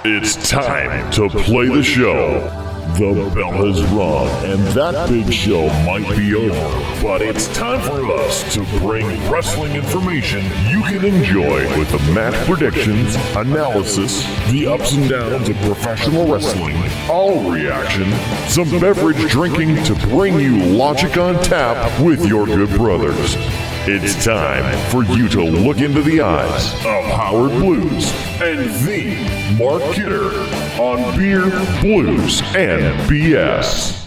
It's time to play the show. The bell has rung, and that big show might be over. But it's time for us to bring wrestling information you can enjoy with the match predictions, analysis, the ups and downs of professional wrestling, all reaction, some beverage drinking to bring you logic on tap with your good brothers. It's time for you to look into the eyes of Howard Blues and the Mark Kidder on Beer, Blues, and BS.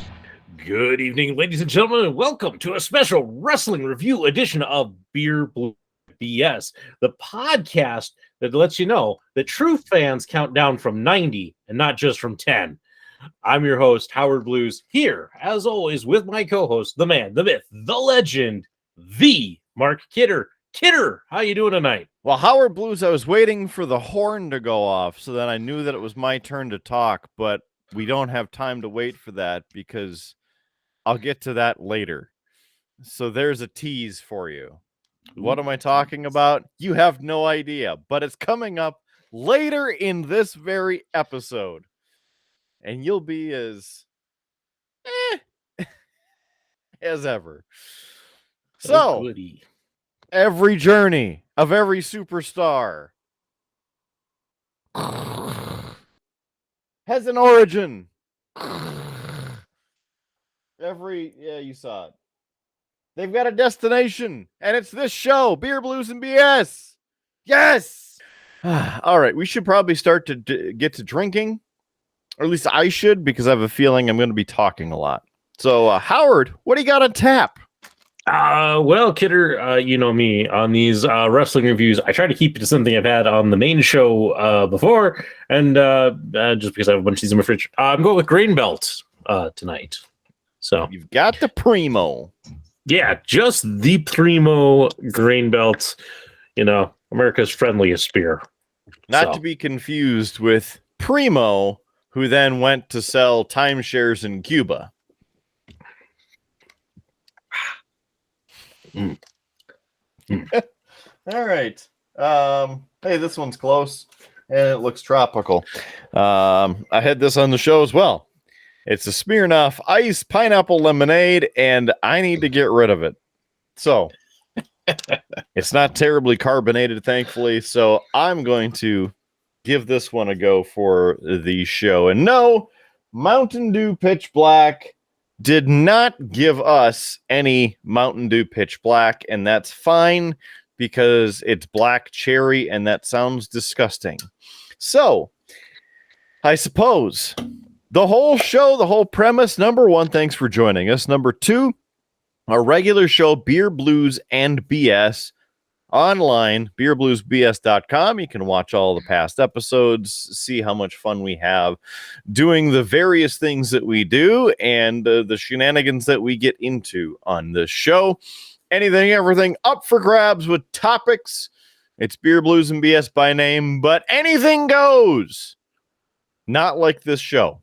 Good evening, ladies and gentlemen, and welcome to a special wrestling review edition of Beer, Blues, BS, the podcast that lets you know that true fans count down from 90 and not just from 10. I'm your host, Howard Blues, here, as always, with my co-host, the man, the myth, the legend, the Mark Kidder. Kidder, how you doing tonight? Well, Howard Blues, I was waiting for the horn to go off so that I knew that it was my turn to talk, but we don't have time to wait for that because I'll get to that later. So there's a tease for you. What am I talking about? You have no idea, but it's coming up later in this very episode. And you'll be as as ever. So, every journey of every superstar has an origin. You saw it. They've got a destination, and it's this show, Beer, Blues, and BS. Yes! All right, we should probably start to get to drinking, or at least I should, because I have a feeling I'm going to be talking a lot. So, Howard, what do you got on tap? Well, Kidder, you know me on these wrestling reviews. I try to keep it to something I've had on the main show before, and just because I have a bunch of these in my fridge, I'm going with Grain Belt tonight. So you've got the Primo. Yeah, just the Primo Grain Belt. You know, America's friendliest beer. Not to be confused with Primo, who then went to sell timeshares in Cuba. All right. Hey, this one's close and it looks tropical. I had this on the show as well. It's a Smirnoff Ice Pineapple Lemonade, and I need to get rid of it. So it's not terribly carbonated, thankfully. So I'm going to give this one a go for the show. And no, Mountain Dew Pitch Black did not give us any Mountain Dew Pitch Black, and that's fine because it's black cherry, and that sounds disgusting. So, I suppose the whole show, the whole premise, number one, thanks for joining us. Number two, our regular show, Beer, Blues, and BS, online, beerbluesbs.com. You can watch all the past episodes, see how much fun we have doing the various things that we do and the shenanigans that we get into on this show. Anything, everything up for grabs with topics. It's Beer, Blues, and BS by name, but anything goes. Not like this show.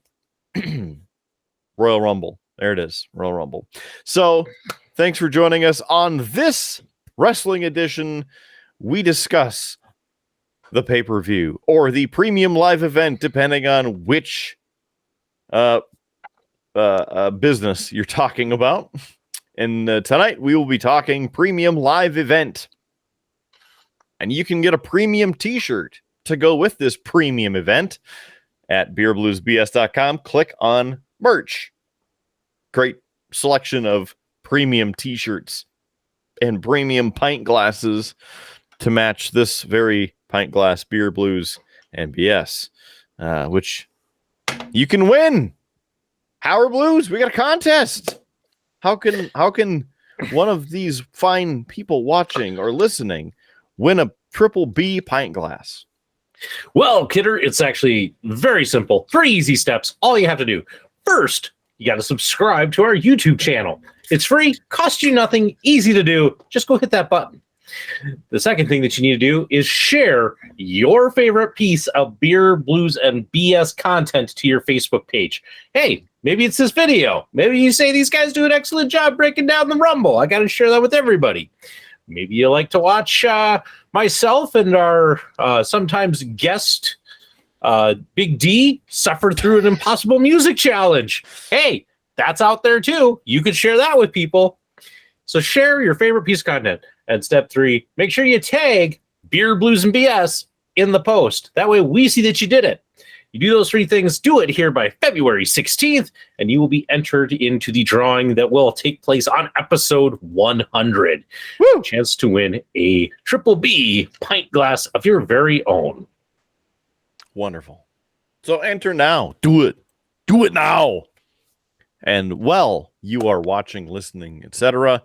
Royal Rumble. There it is, Royal Rumble. So, thanks for joining us on this wrestling edition. We discuss the pay-per-view or the premium live event, depending on which business you're talking about. And tonight we will be talking premium live event. And you can get a premium t-shirt to go with this premium event at beerbluesbs.com. Click on merch. Great selection of premium t-shirts and premium pint glasses to match this very pint glass Beer, Blues, and BS, which you can win. Howard Blues, we got a contest. How can one of these fine people watching or listening win a triple B pint glass? Well, Kidder, it's actually very simple. 3 easy steps. All you have to do. First, you got to subscribe to our YouTube channel. It's free, costs you nothing, easy to do. Just go hit that button. The second thing that you need to do is share your favorite piece of Beer, Blues, and BS content to your Facebook page. Hey, maybe it's this video. Maybe you say these guys do an excellent job breaking down the Rumble. I got to share that with everybody. Maybe you like to watch myself and our sometimes guest Big D suffered through an impossible music challenge. Hey, that's out there too. You could share that with people. So share your favorite piece of content. And step 3, make sure you tag Beer, Blues, and BS in the post. That way we see that you did it. You do those 3 things, do it here by February 16th, and you will be entered into the drawing that will take place on episode 100. Woo! Chance to win a Triple B pint glass of your very own. Wonderful. So enter now. Do it. Do it now. And while you are watching, listening, etc.,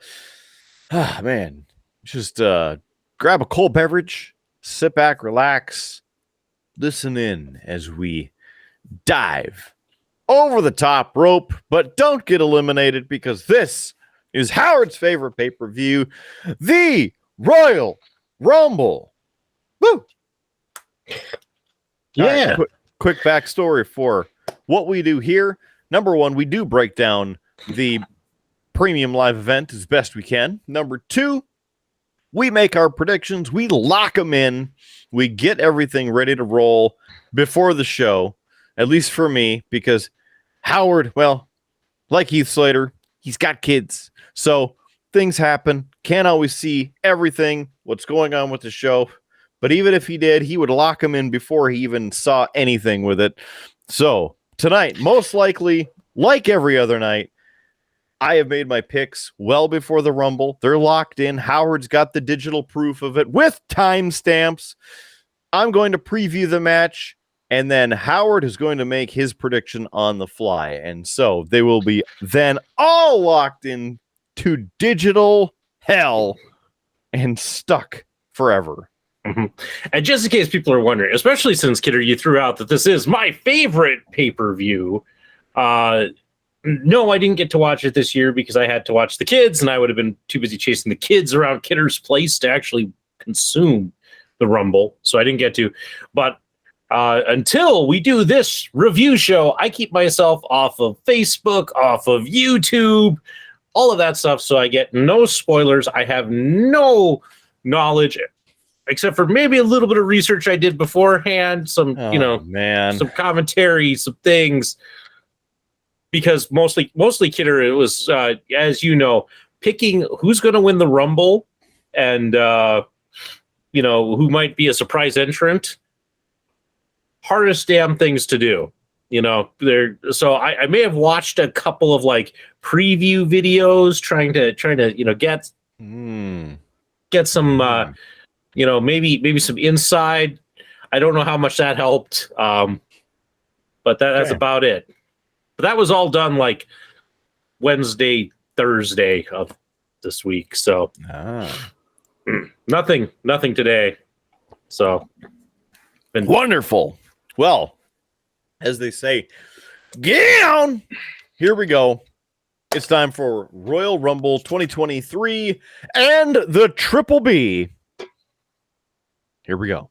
man, just grab a cold beverage, sit back, relax, listen in as we dive over the top rope, but don't get eliminated because this is Howard's favorite pay-per-view, the Royal Rumble. Woo! Yeah. Right, quick backstory for what we do here. Number 1, we do break down the premium live event as best we can. Number 2, we make our predictions. We lock them in. We get everything ready to roll before the show, at least for me, because Howard, well, like Heath Slater, he's got kids. So things happen. Can't always see everything, what's going on with the show. But even if he did, he would lock them in before he even saw anything with it. So tonight, most likely, like every other night, I have made my picks well before the Rumble. They're locked in. Howard's got the digital proof of it with timestamps. I'm going to preview the match, and then Howard is going to make his prediction on the fly. And so they will be then all locked in to digital hell and stuck forever. Mm-hmm. And just in case people are wondering, especially since, Kidder, you threw out that this is my favorite pay-per-view, no, I didn't get to watch it this year because I had to watch the kids, and I would have been too busy chasing the kids around Kidder's place to actually consume the Rumble, so I didn't get to. But until we do this review show, I keep myself off of Facebook, off of YouTube, all of that stuff, so I get no spoilers. I have no knowledge, except for maybe a little bit of research I did beforehand, some some commentary, some things. Because mostly, Kidder, it was, as you know, picking who's going to win the Rumble and, who might be a surprise entrant. Hardest damn things to do, So I may have watched a couple of like preview videos trying to get some maybe some inside. I don't know how much that helped, but that's about it. But that was all done like Wednesday, Thursday of this week. So nothing today. So been wonderful. Well, as they say, get on. Here we go. It's time for Royal Rumble 2023 and the Triple B. Here we go.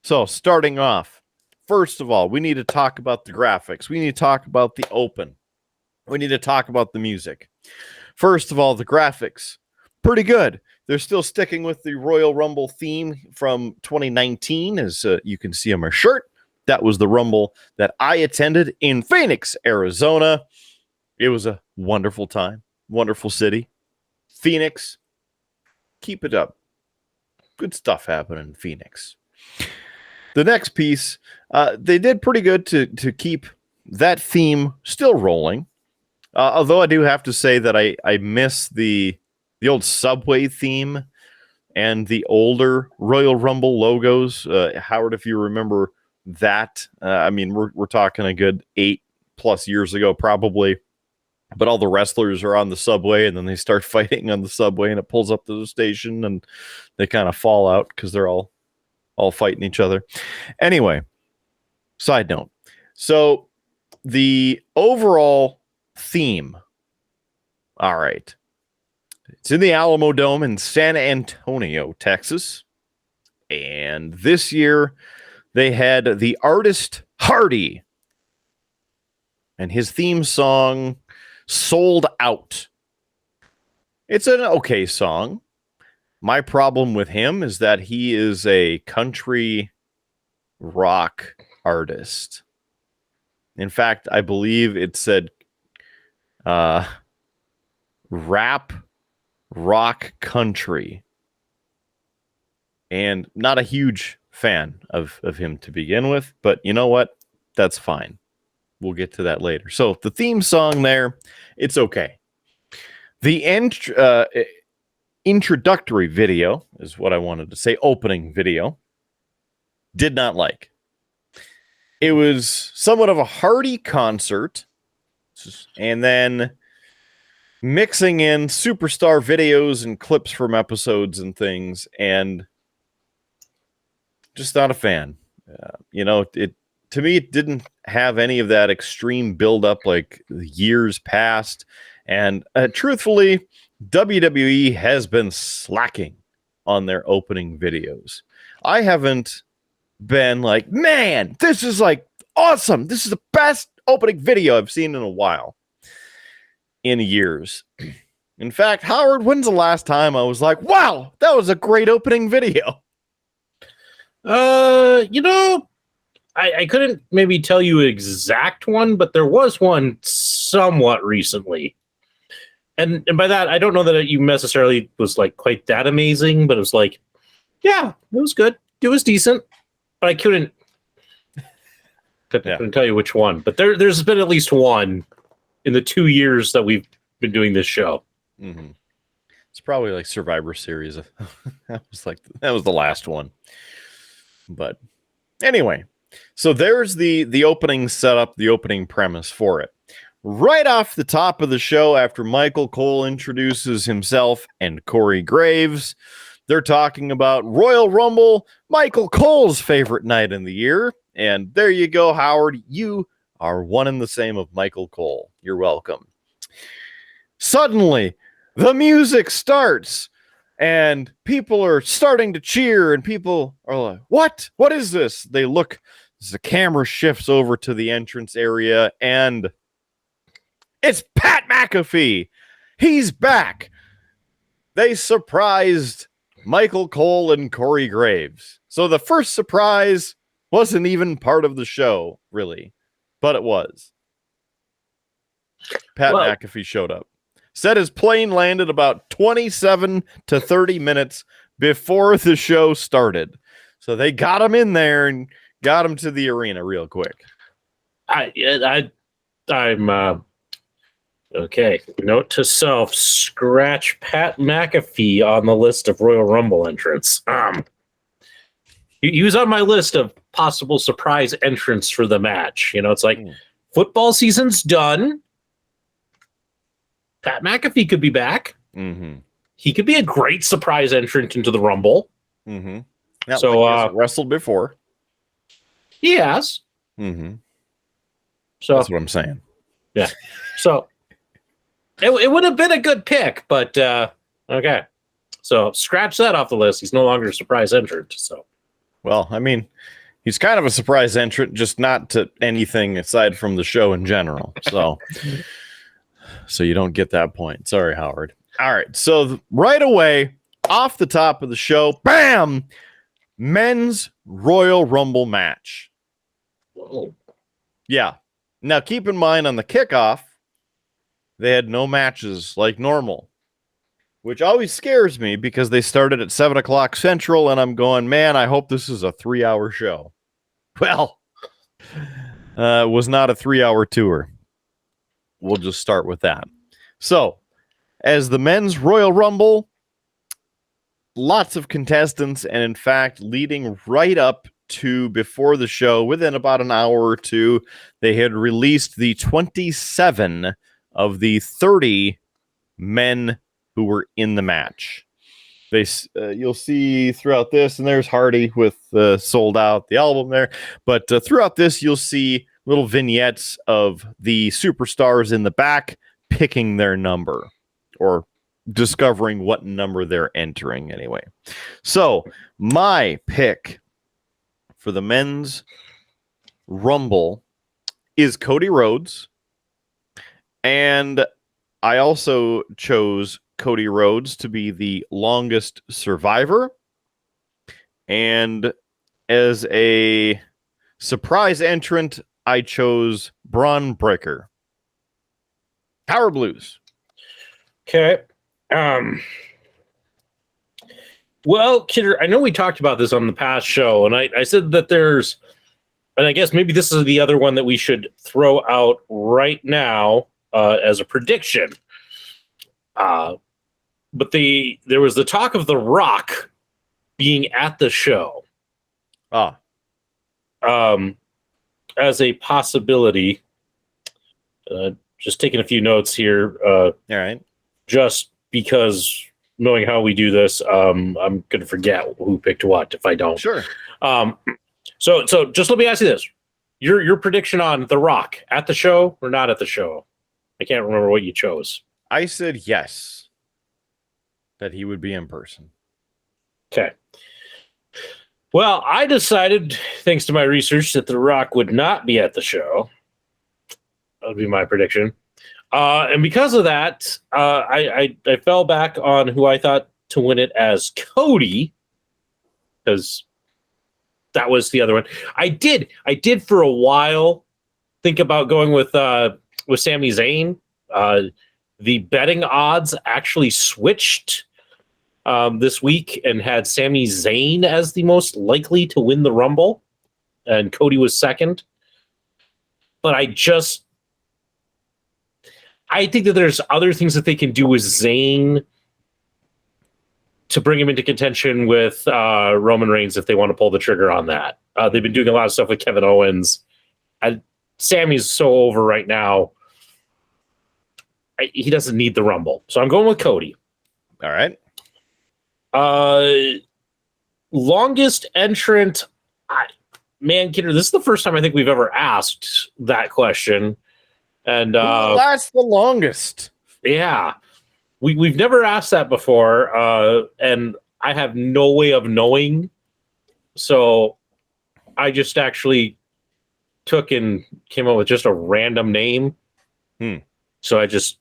So starting off, first of all, we need to talk about the graphics. We need to talk about the open. We need to talk about the music. First of all, the graphics. Pretty good. They're still sticking with the Royal Rumble theme from 2019, as you can see on my shirt. That was the Rumble that I attended in Phoenix, Arizona. It was a wonderful time. Wonderful city. Phoenix. Keep it up. Good stuff happening in Phoenix. The next piece, they did pretty good to keep that theme still rolling. Although I do have to say that I miss the old Subway theme and the older Royal Rumble logos. Howard, if you remember that, we're talking a good 8+ years ago, probably. But all the wrestlers are on the subway, and then they start fighting on the subway, and it pulls up to the station, and they kind of fall out because they're all fighting each other. Anyway, side note. So the overall theme, all right. It's in the Alamo Dome in San Antonio, Texas. And this year they had the artist Hardy and his theme song Sold Out. It's an okay song. My problem with him is that he is a country rock artist. In fact, I believe it said rap, rock, country. And not a huge fan of him to begin with, but you know what? That's fine. We'll get to that later. So the theme song there, it's okay. The introductory video is what I wanted to say. Opening video. Did not like. It was somewhat of a hearty concert. And then mixing in superstar videos and clips from episodes and things. And just not a fan. It to me, it didn't have any of that extreme buildup like years past. And truthfully, WWE has been slacking on their opening videos. I haven't been like, man, this is like awesome. This is the best opening video I've seen in a while. In years. In fact, Howard, when's the last time I was like, wow, that was a great opening video? I couldn't maybe tell you an exact one, but there was one somewhat recently. And by that, I don't know that you necessarily was like quite that amazing, but it was like, yeah, it was good. It was decent, but I couldn't tell you which one. But there's been at least one in the 2 years that we've been doing this show. Mm-hmm. It's probably like Survivor Series. that was the last one. But anyway, so there's the opening setup, the opening premise for it. Right off the top of the show, after Michael Cole introduces himself and Corey Graves, they're talking about Royal Rumble, Michael Cole's favorite night in the year. And there you go, Howard. You are one and the same of Michael Cole. You're welcome. Suddenly, the music starts. And people are starting to cheer, and people are like, what? What is this? They look, as the camera shifts over to the entrance area, and it's Pat McAfee. He's back. They surprised Michael Cole and Corey Graves. So the first surprise wasn't even part of the show, really, but it was. Pat McAfee showed up. Said his plane landed about 27 to 30 minutes before the show started. So they got him in there and got him to the arena real quick. I'm okay. Note to self, scratch Pat McAfee on the list of Royal Rumble entrants. He was on my list of possible surprise entrants for the match. It's like football season's done. Pat McAfee could be back. Mm-hmm. He could be a great surprise entrant into the Rumble. Mm-hmm. Yeah, so like he's wrestled before. He has. Mm-hmm. So that's what I'm saying. Yeah. So it would have been a good pick, but okay. So scratch that off the list. He's no longer a surprise entrant. So, well, I mean, he's kind of a surprise entrant, just not to anything aside from the show in general. So. So you don't get that point. Sorry, Howard. All right. So right away, off the top of the show, bam! Men's Royal Rumble match. Whoa. Yeah. Now, keep in mind, on the kickoff, they had no matches like normal, which always scares me because they started at 7 o'clock Central, and I'm going, man, I hope this is a 3-hour show. Well, it was not a 3-hour tour. We'll just start with that. So, as the men's Royal Rumble, lots of contestants, and in fact, leading right up to before the show, within about an hour or two, they had released the 27 of the 30 men who were in the match. You'll see throughout this, and there's Hardy with Sold Out, the album there, but throughout this, you'll see little vignettes of the superstars in the back picking their number or discovering what number they're entering anyway. So my pick for the men's Rumble is Cody Rhodes. And I also chose Cody Rhodes to be the longest survivor. And as a Surprise entrant, I chose Braun Breaker. Power Blues. Okay. Well, Kidder, I know we talked about this on the past show, and I said that there's, and I guess maybe this is the other one that we should throw out right now as a prediction. But there was the talk of The Rock being at the show. As a possibility. Just taking a few notes here. All right. Just because knowing how we do this, I'm going to forget who picked what if I don't. Sure. So just let me ask you this: your prediction on The Rock at the show or not at the show? I can't remember what you chose. I said yes, that he would be in person. Okay. Well, I decided, thanks to my research, that The Rock would not be at the show. That would be my prediction. And because of that, I fell back on who I thought to win it as Cody, because that was the other one. I did for a while think about going with Sami Zayn. The betting odds actually switched this week and had Sami Zayn as the most likely to win the Rumble, and Cody was second. But I think that there's other things that they can do with Zayn to bring him into contention with Roman Reigns if they want to pull the trigger on that. They've been doing a lot of stuff with Kevin Owens. Sammy's so over right now. He doesn't need the Rumble. So I'm going with Cody. All right. Longest entrant. Man, Kidder, this is the first time I think we've ever asked that question. And who lasts the longest? Yeah. We've never asked that before, and I have no way of knowing. So I just actually took and came up with just a random name. So I just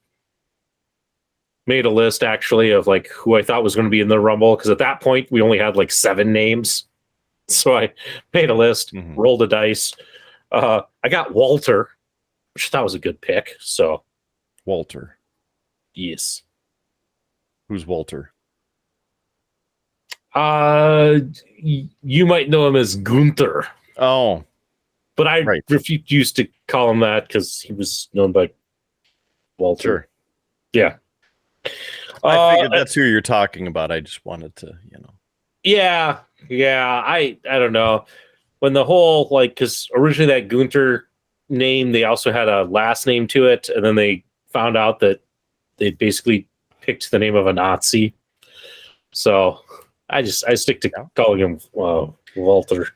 made a list actually of like who I thought was going to be in the Rumble, because at that point we only had like 7 names. So I made a list, rolled a dice. I got Walter, which I thought was a good pick. So Walter. Yes. Who's Walter? You might know him as Gunther. Oh. But I refused to call him that because he was known by Walter. Sure. Yeah. I figured that's who you're talking about. I just wanted to, Yeah. I don't know. When the whole, like, because originally that Gunther name, they also had a last name to it, and then they found out that they basically picked the name of a Nazi. So I stick to calling him Walter.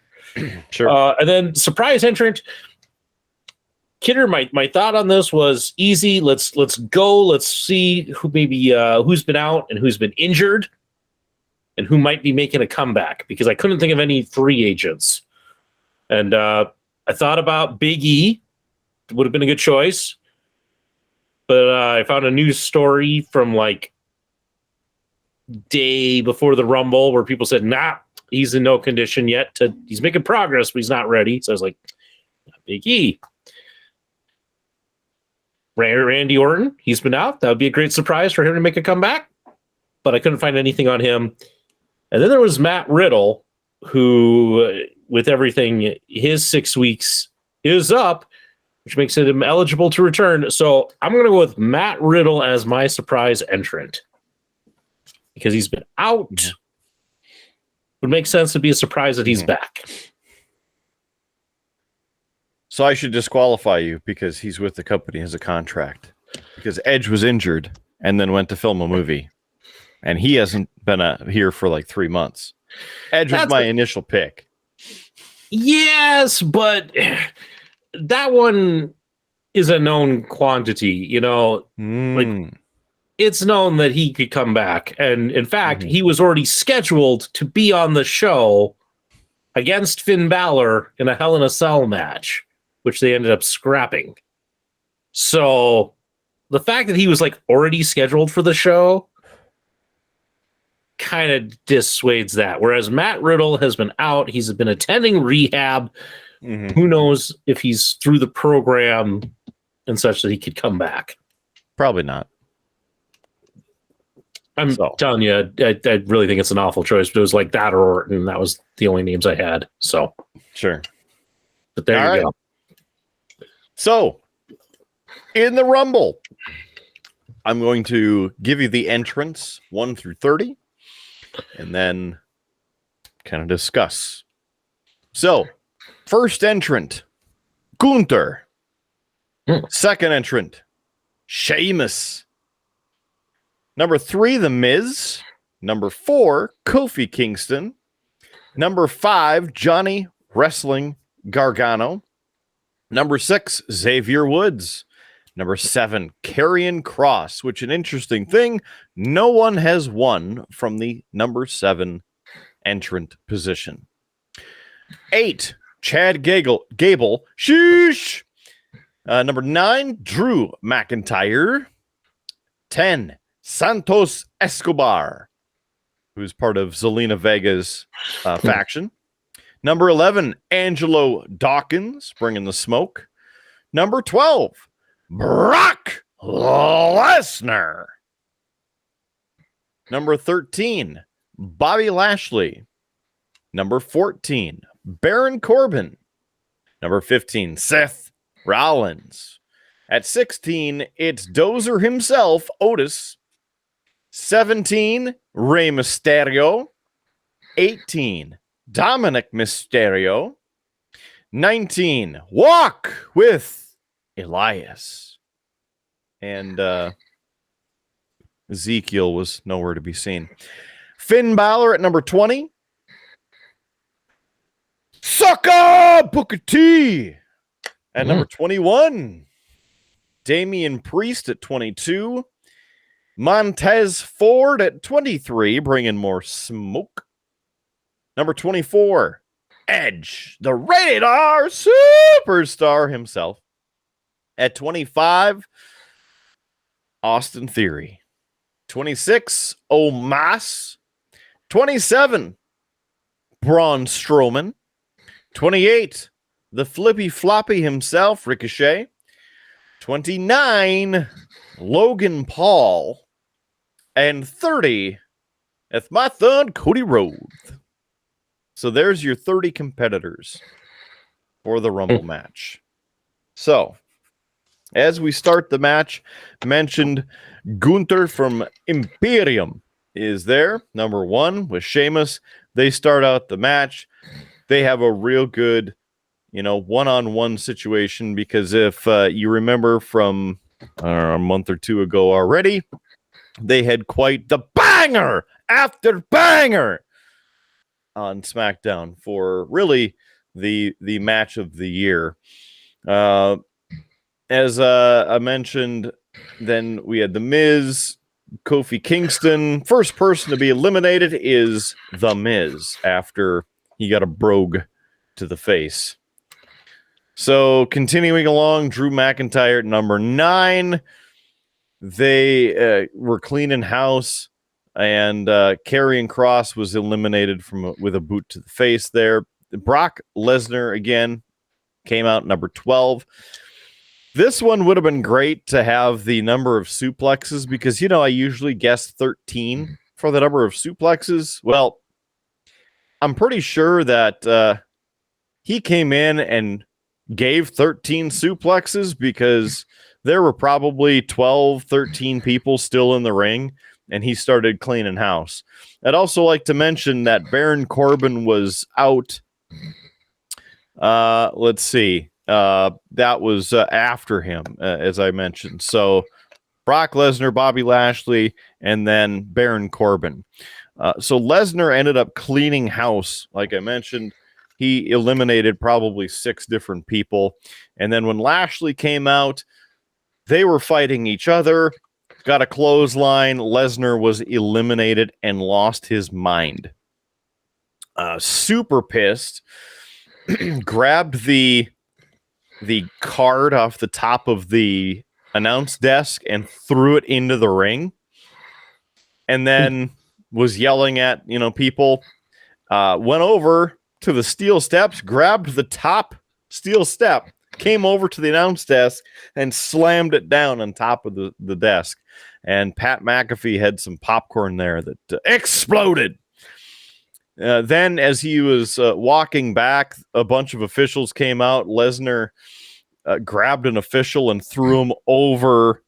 Sure. And then surprise entrant. Kidder, my thought on this was easy. Let's go. Let's see who who's been out and who's been injured and who might be making a comeback, because I couldn't think of any free agents. And I thought about Big E. Would have been a good choice. But I found a news story from like day before the Rumble where people said, nah, he's in no condition yet. He's making progress, but he's not ready. So I was like, Big E. Randy Orton, he's been out. That would be a great surprise for him to make a comeback. But I couldn't find anything on him. And then there was Matt Riddle, who, with everything, his 6 weeks is up, which makes him eligible to return. So I'm going to go with Matt Riddle as my surprise entrant, because he's been out. It would make sense to be a surprise that he's back. So I should disqualify you because he's with the company as a contract, because Edge was injured and then went to film a movie, and he hasn't been here for like 3 months. Edge was my initial pick. Yes, but that one is a known quantity, like it's known that he could come back. And in fact, he was already scheduled to be on the show against Finn Balor in a Hell in a Cell match, which they ended up scrapping. So the fact that he was like already scheduled for the show kind of dissuades that. Whereas Matt Riddle has been out. He's been attending rehab. Mhm. Who knows if he's through the program and such that he could come back. Probably not. I'm telling you, I really think it's an awful choice, but it was like that or Orton. That was the only names I had. So, sure. But there All you right. go. So, in the Rumble, I'm going to give you the entrance 1 through 30 and then kind of discuss. So, first entrant, Gunther. Second entrant, Sheamus. Number 3, The Miz. Number 4, Kofi Kingston. Number 5, Johnny Wrestling Gargano. Number 6, Xavier Woods. Number 7, Karrion Kross, which an interesting thing, no one has won from the number 7 entrant position. 8, Chad Gable. Sheesh. Number 9, Drew McIntyre. 10, Santos Escobar, who's part of Zelina Vega's faction. Number 11, Angelo Dawkins, bringing the smoke. Number 12, Brock Lesnar. Number 13, Bobby Lashley. Number 14, Baron Corbin. Number 15, Seth Rollins. At 16, it's Dozer himself, Otis. 17, Rey Mysterio. 18, Dominic Mysterio. 19, Walk with Elias. And Ezekiel was nowhere to be seen. Finn Balor at number 20. Sucker Booker T at number 21. Damian Priest at 22. Montez Ford at 23, bringing more smoke. Number 24, Edge, the rated R superstar himself. At 25, Austin Theory. 26, Omos. 27, Braun Strowman. 28, the flippy floppy himself, Ricochet. 29, Logan Paul. And 30, it's my third, Cody Rhodes. So there's your 30 competitors for the Rumble match. So, as we start the match, mentioned Gunther from Imperium is there. Number 1 with Sheamus. They start out the match. They have a real good, one-on-one situation because if you remember from a month or two ago already, they had quite the banger after banger on SmackDown for really the match of the year. As I mentioned, then we had The Miz, Kofi Kingston. First person to be eliminated is The Miz after he got a brogue to the face. So continuing along, Drew McIntyre at number 9. They were cleaning house, and Karrion Kross was eliminated with a boot to the face there. Brock Lesnar, again, came out number 12. This one would have been great to have the number of suplexes because, I usually guess 13 for the number of suplexes. Well, I'm pretty sure that he came in and gave 13 suplexes because there were probably 12, 13 people still in the ring, and he started cleaning house. I'd also like to mention that Baron Corbin was out. Let's see. That was after him, as I mentioned. So Brock Lesnar, Bobby Lashley, and then Baron Corbin. So Lesnar ended up cleaning house, like I mentioned. He eliminated probably 6 different people. And then when Lashley came out, they were fighting each other, got a clothesline. Lesnar was eliminated and lost his mind. Super pissed. Grabbed the card off the top of the announce desk and threw it into the ring. And then was yelling at, people, went over to the steel steps, grabbed the top steel step, came over to the announce desk, and slammed it down on top of the desk. And Pat McAfee had some popcorn there that exploded. Then, as he was walking back, a bunch of officials came out. Lesnar grabbed an official and threw him over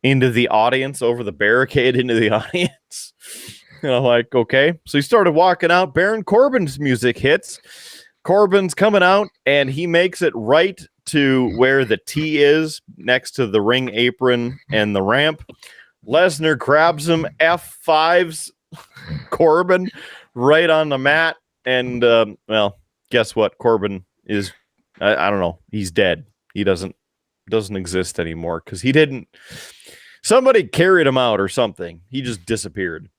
into the audience, over the barricade into the audience. And I'm like, okay. So he started walking out. Baron Corbin's music hits. Corbin's coming out, and he makes it right to where the T is, next to the ring apron and the ramp. Lesnar grabs him, F5s Corbin right on the mat. And, guess what? Corbin is, I don't know. He's dead. He doesn't exist anymore because he didn't. Somebody carried him out or something. He just disappeared.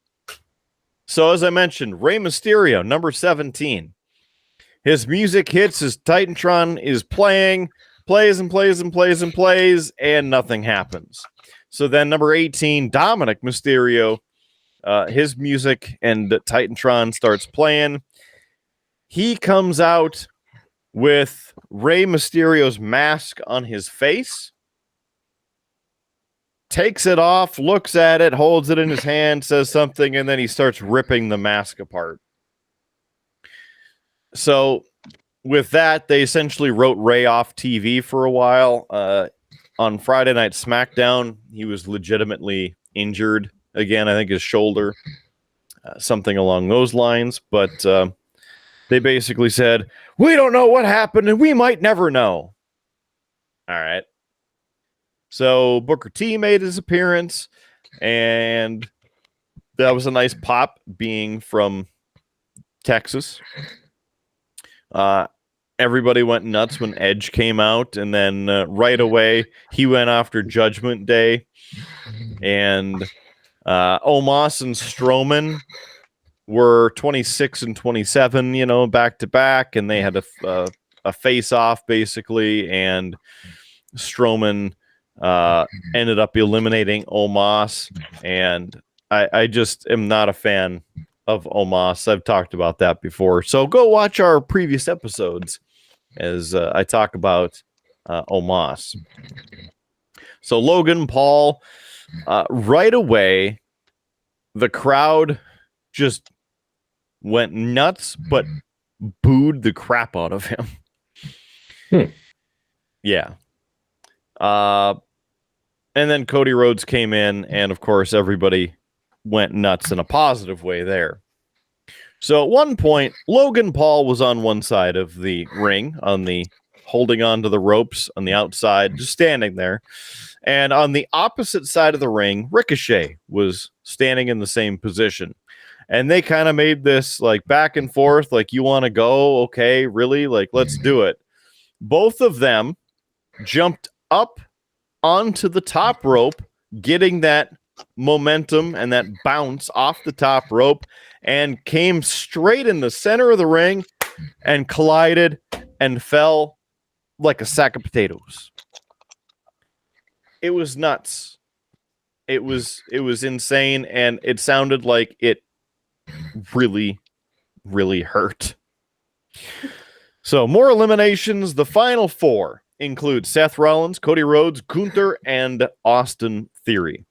So as I mentioned, Rey Mysterio, number 17. His music hits, his Titantron is plays, and nothing happens. So then number 18, Dominic Mysterio, his music and Titantron starts playing. He comes out with Rey Mysterio's mask on his face, takes it off, looks at it, holds it in his hand, says something, and then he starts ripping the mask apart. So with that, they essentially wrote Rey off TV for a while. On Friday Night SmackDown, he was legitimately injured again. I think his shoulder, something along those lines. But they basically said, we don't know what happened, and we might never know. All right. So Booker T made his appearance, and that was a nice pop, being from Texas. Everybody went nuts when Edge came out, and then right away he went after Judgment Day, and Omos and Strowman were 26 and 27, back to back, and they had a face off basically, and Strowman ended up eliminating Omos, and I just am not a fan of Omos. I've talked about that before, so go watch our previous episodes as I talk about Omos. So Logan Paul, right away, the crowd just went nuts, but booed the crap out of him. Yeah. And then Cody Rhodes came in, and of course everybody went nuts in a positive way there. So at one point, Logan Paul was on one side of the ring, holding on to the ropes on the outside, just standing there. And on the opposite side of the ring, Ricochet was standing in the same position. And they kind of made this like back and forth, like, you want to go? Okay, really? Like, let's do it. Both of them jumped up onto the top rope, getting that momentum and that bounce off the top rope, and came straight in the center of the ring and collided and fell like a sack of potatoes. It was nuts. It was insane, and it sounded like it really, really hurt. So more eliminations. The final four include Seth Rollins, Cody Rhodes, Gunther, and Austin Theory.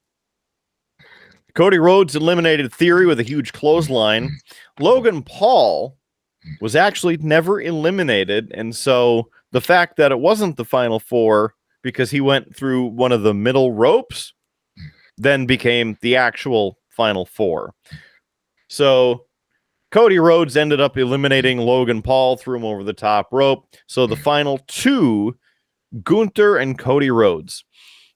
Cody Rhodes eliminated Theory with a huge clothesline. Logan Paul was actually never eliminated, and so the fact that it wasn't the final four because he went through one of the middle ropes then became the actual final four. So Cody Rhodes ended up eliminating Logan Paul, threw him over the top rope. So the final two, Gunther and Cody Rhodes.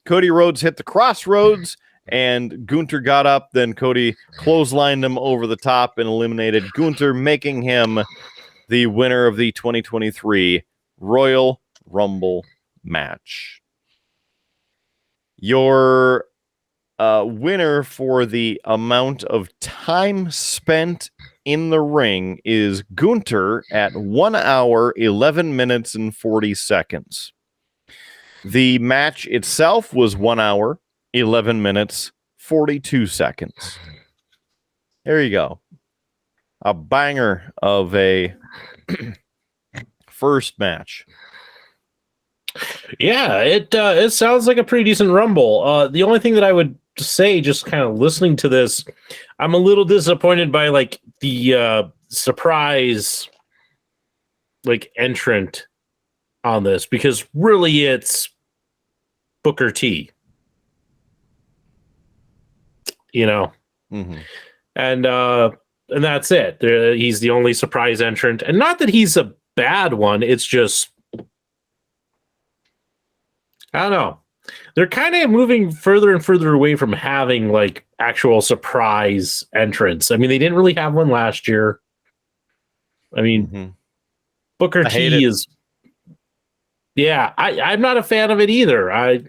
Cody Rhodes hit the crossroads, and Gunther got up. Then Cody clotheslined him over the top and eliminated Gunther, making him the winner of the 2023 Royal Rumble match. Your winner for the amount of time spent in the ring is Gunther at 1 hour, 11 minutes, and 40 seconds. The match itself was 1 hour, 11 minutes, 42 seconds. There you go. A banger of a first match. Yeah, it sounds like a pretty decent Rumble. The only thing that I would say, just kind of listening to this, I'm a little disappointed by like the surprise like entrant on this, because really it's Booker T. You know, and that's it. He's the only surprise entrant, and not that he's a bad one. It's just, I don't know. They're kind of moving further and further away from having like actual surprise entrants. I mean, they didn't really have one last year. I mean, Booker T is, yeah, I'm not a fan of it either.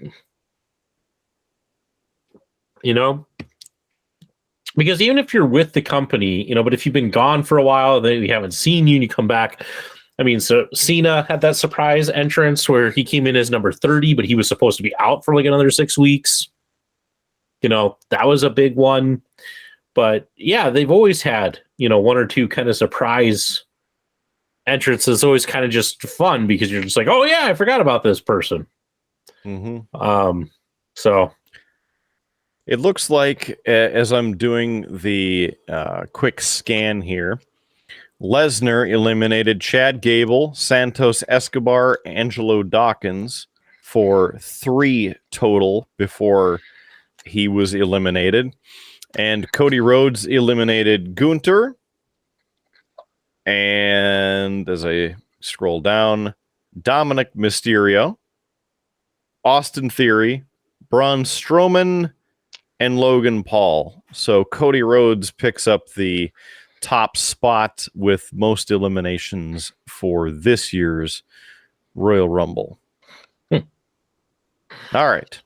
Because even if you're with the company, but if you've been gone for a while, then we haven't seen you and you come back. I mean, so Cena had that surprise entrance where he came in as number 30, but he was supposed to be out for like another 6 weeks. That was a big one. But yeah, they've always had, one or two kind of surprise entrances. Always kind of just fun because you're just like, oh yeah, I forgot about this person. So it looks like, as I'm doing the quick scan here, Lesnar eliminated Chad Gable, Santos Escobar, Angelo Dawkins for 3 total before he was eliminated. And Cody Rhodes eliminated Gunther. And as I scroll down, Dominic Mysterio, Austin Theory, Braun Strowman, and Logan Paul. So Cody Rhodes picks up the top spot with most eliminations for this year's Royal Rumble. All right.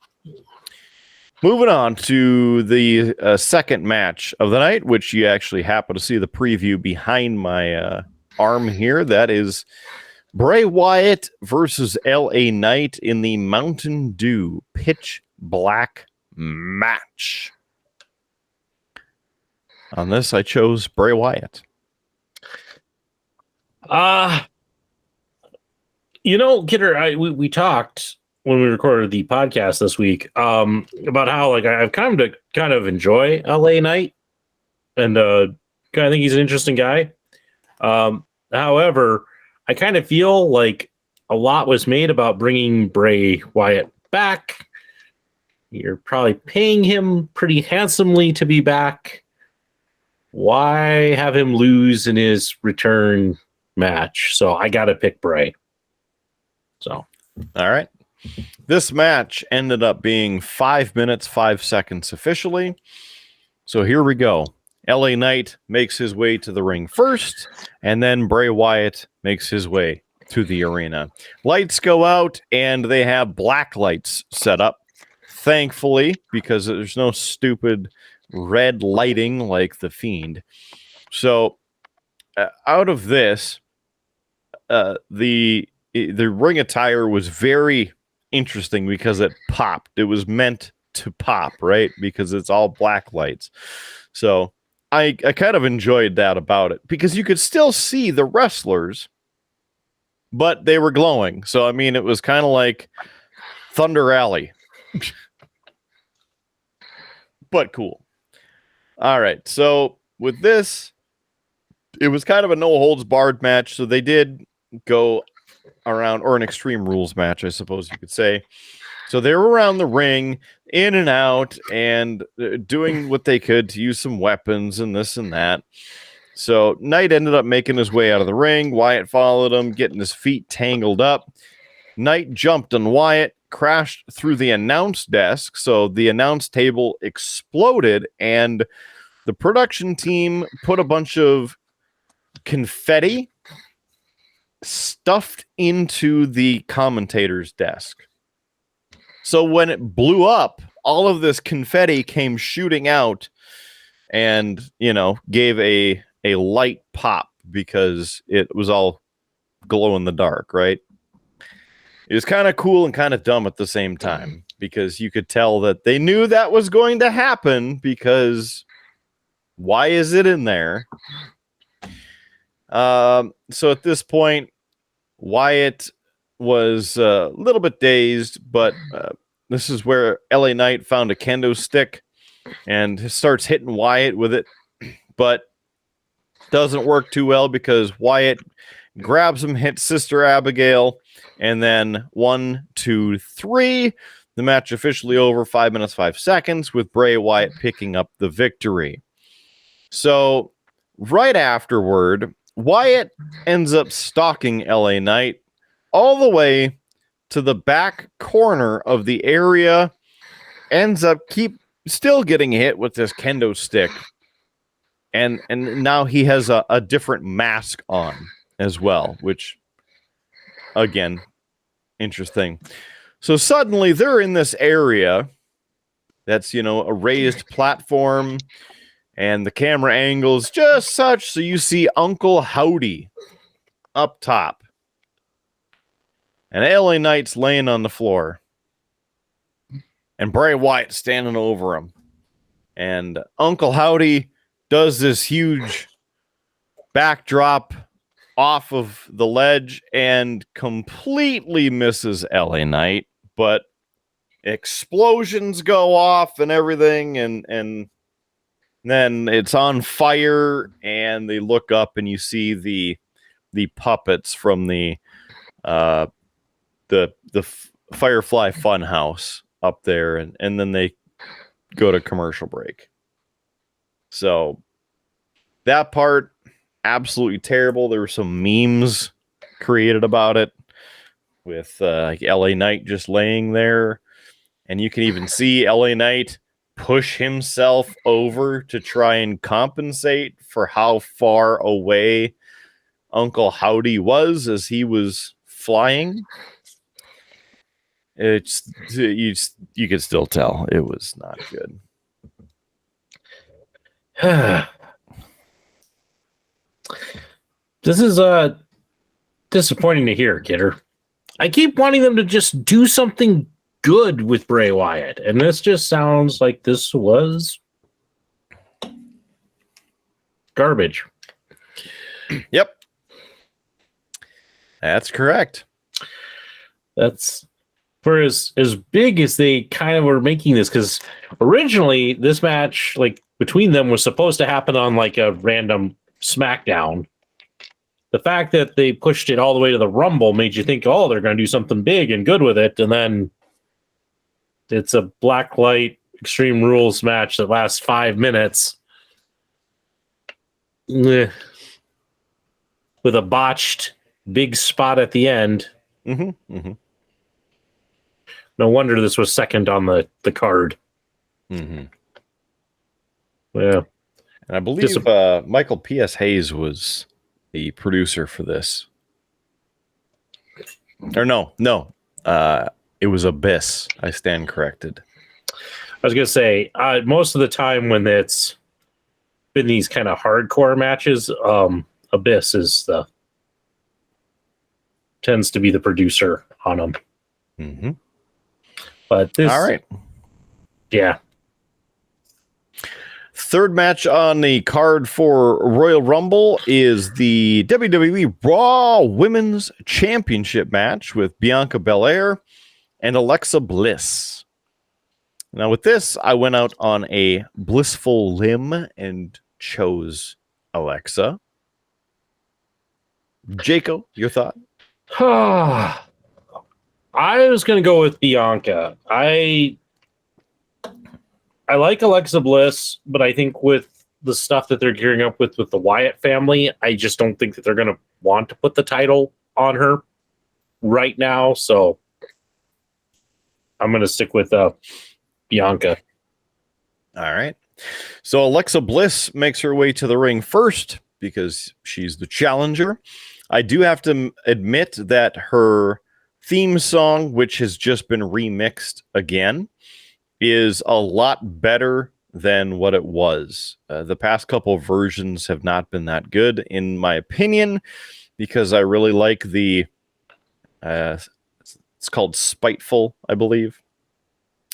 Moving on to the second match of the night, which you actually happen to see the preview behind my arm here. That is Bray Wyatt versus LA Knight in the Mountain Dew Pitch Black match. On this, I chose Bray Wyatt. Kidder, we talked when we recorded the podcast this week about how like I've kind of enjoy LA Knight, and I think he's an interesting guy. However, I kind of feel like a lot was made about bringing Bray Wyatt back. You're probably paying him pretty handsomely to be back. Why have him lose in his return match? So I got to pick Bray. So, all right. This match ended up being 5 minutes, 5 seconds officially. So here we go. LA Knight makes his way to the ring first, and then Bray Wyatt makes his way to the arena. Lights go out, and they have black lights set up, thankfully, because there's no stupid red lighting like The Fiend. So out of this, the ring attire was very interesting because it popped. It was meant to pop, right? Because it's all black lights. So I kind of enjoyed that about it, because you could still see the wrestlers, but they were glowing. So, I mean, it was kind of like Thunder Alley. But cool. All right. So with this, it was kind of a no-holds-barred match. So they did go around, or an Extreme Rules match, I suppose you could say. So they were around the ring, in and out, and doing what they could to use some weapons and this and that. So Knight ended up making his way out of the ring. Wyatt followed him, getting his feet tangled up. Knight jumped on Wyatt, crashed through the announce desk. So the announce table exploded, and the production team put a bunch of confetti stuffed into the commentator's desk. So when it blew up, all of this confetti came shooting out and, gave a light pop because it was all glow in the dark, right? It was kind of cool and kind of dumb at the same time, because you could tell that they knew that was going to happen, because Why is it in there? So at this point, Wyatt was a little bit dazed, but this is where LA Knight found a kendo stick and starts hitting Wyatt with it, but doesn't work too well because Wyatt grabs him, hits Sister Abigail, and then 1, 2, 3. The match officially over, 5 minutes, 5 seconds, with Bray Wyatt picking up the victory. So right afterward, Wyatt ends up stalking LA Knight all the way to the back corner of the area, ends up still getting hit with this kendo stick. And now he has a different mask on as well, which, again, interesting. So suddenly they're in this area that's, a raised platform, and the camera angles just such so you see Uncle Howdy up top. And LA Knight's laying on the floor. And Bray Wyatt standing over him. And Uncle Howdy does this huge backdrop off of the ledge and completely misses LA Knight. But explosions go off and everything, and then it's on fire, and they look up and you see the puppets from the Firefly Funhouse up there, and then they go to commercial break. So that part, absolutely terrible. There were some memes created about it with like LA Knight just laying there, and you can even see LA Knight push himself over to try and compensate for how far away Uncle Howdy was as he was flying. It's you could still tell it was not good. This is disappointing to hear, Kidder. I keep wanting them to just do something good with Bray Wyatt, and this just sounds like this was garbage. Yep. That's correct. That's for as big as they kind of were making this, because originally this match, like between them, was supposed to happen on like a random SmackDown. The fact that they pushed it all the way to the Rumble made you think, oh, they're going to do something big and good with it, and then it's a Blacklight Extreme Rules match that lasts 5 minutes. With a botched big spot at the end. Mm-hmm. Mm-hmm. No wonder this was second on the card. Mm-hmm. Yeah. And I believe Michael P.S. Hayes was the producer for this. Or no. It was Abyss. I stand corrected. I was going to say, most of the time when it's been these kind of hardcore matches, Abyss tends to be the producer on them. Mm-hmm. But this, all right, yeah. Third match on the card for Royal Rumble is the WWE Raw Women's Championship match with Bianca Belair and Alexa Bliss. Now, with this, I went out on a blissful limb and chose Alexa. Jacob, your thought? I was going to go with Bianca. I like Alexa Bliss, but I think with the stuff that they're gearing up with the Wyatt family, I just don't think that they're going to want to put the title on her right now. So I'm going to stick with Bianca. All right. So Alexa Bliss makes her way to the ring first because she's the challenger. I do have to admit that her theme song, which has just been remixed again, is a lot better than what it was. The past couple of versions have not been that good, in my opinion, because I really like the it's called Spiteful, I believe.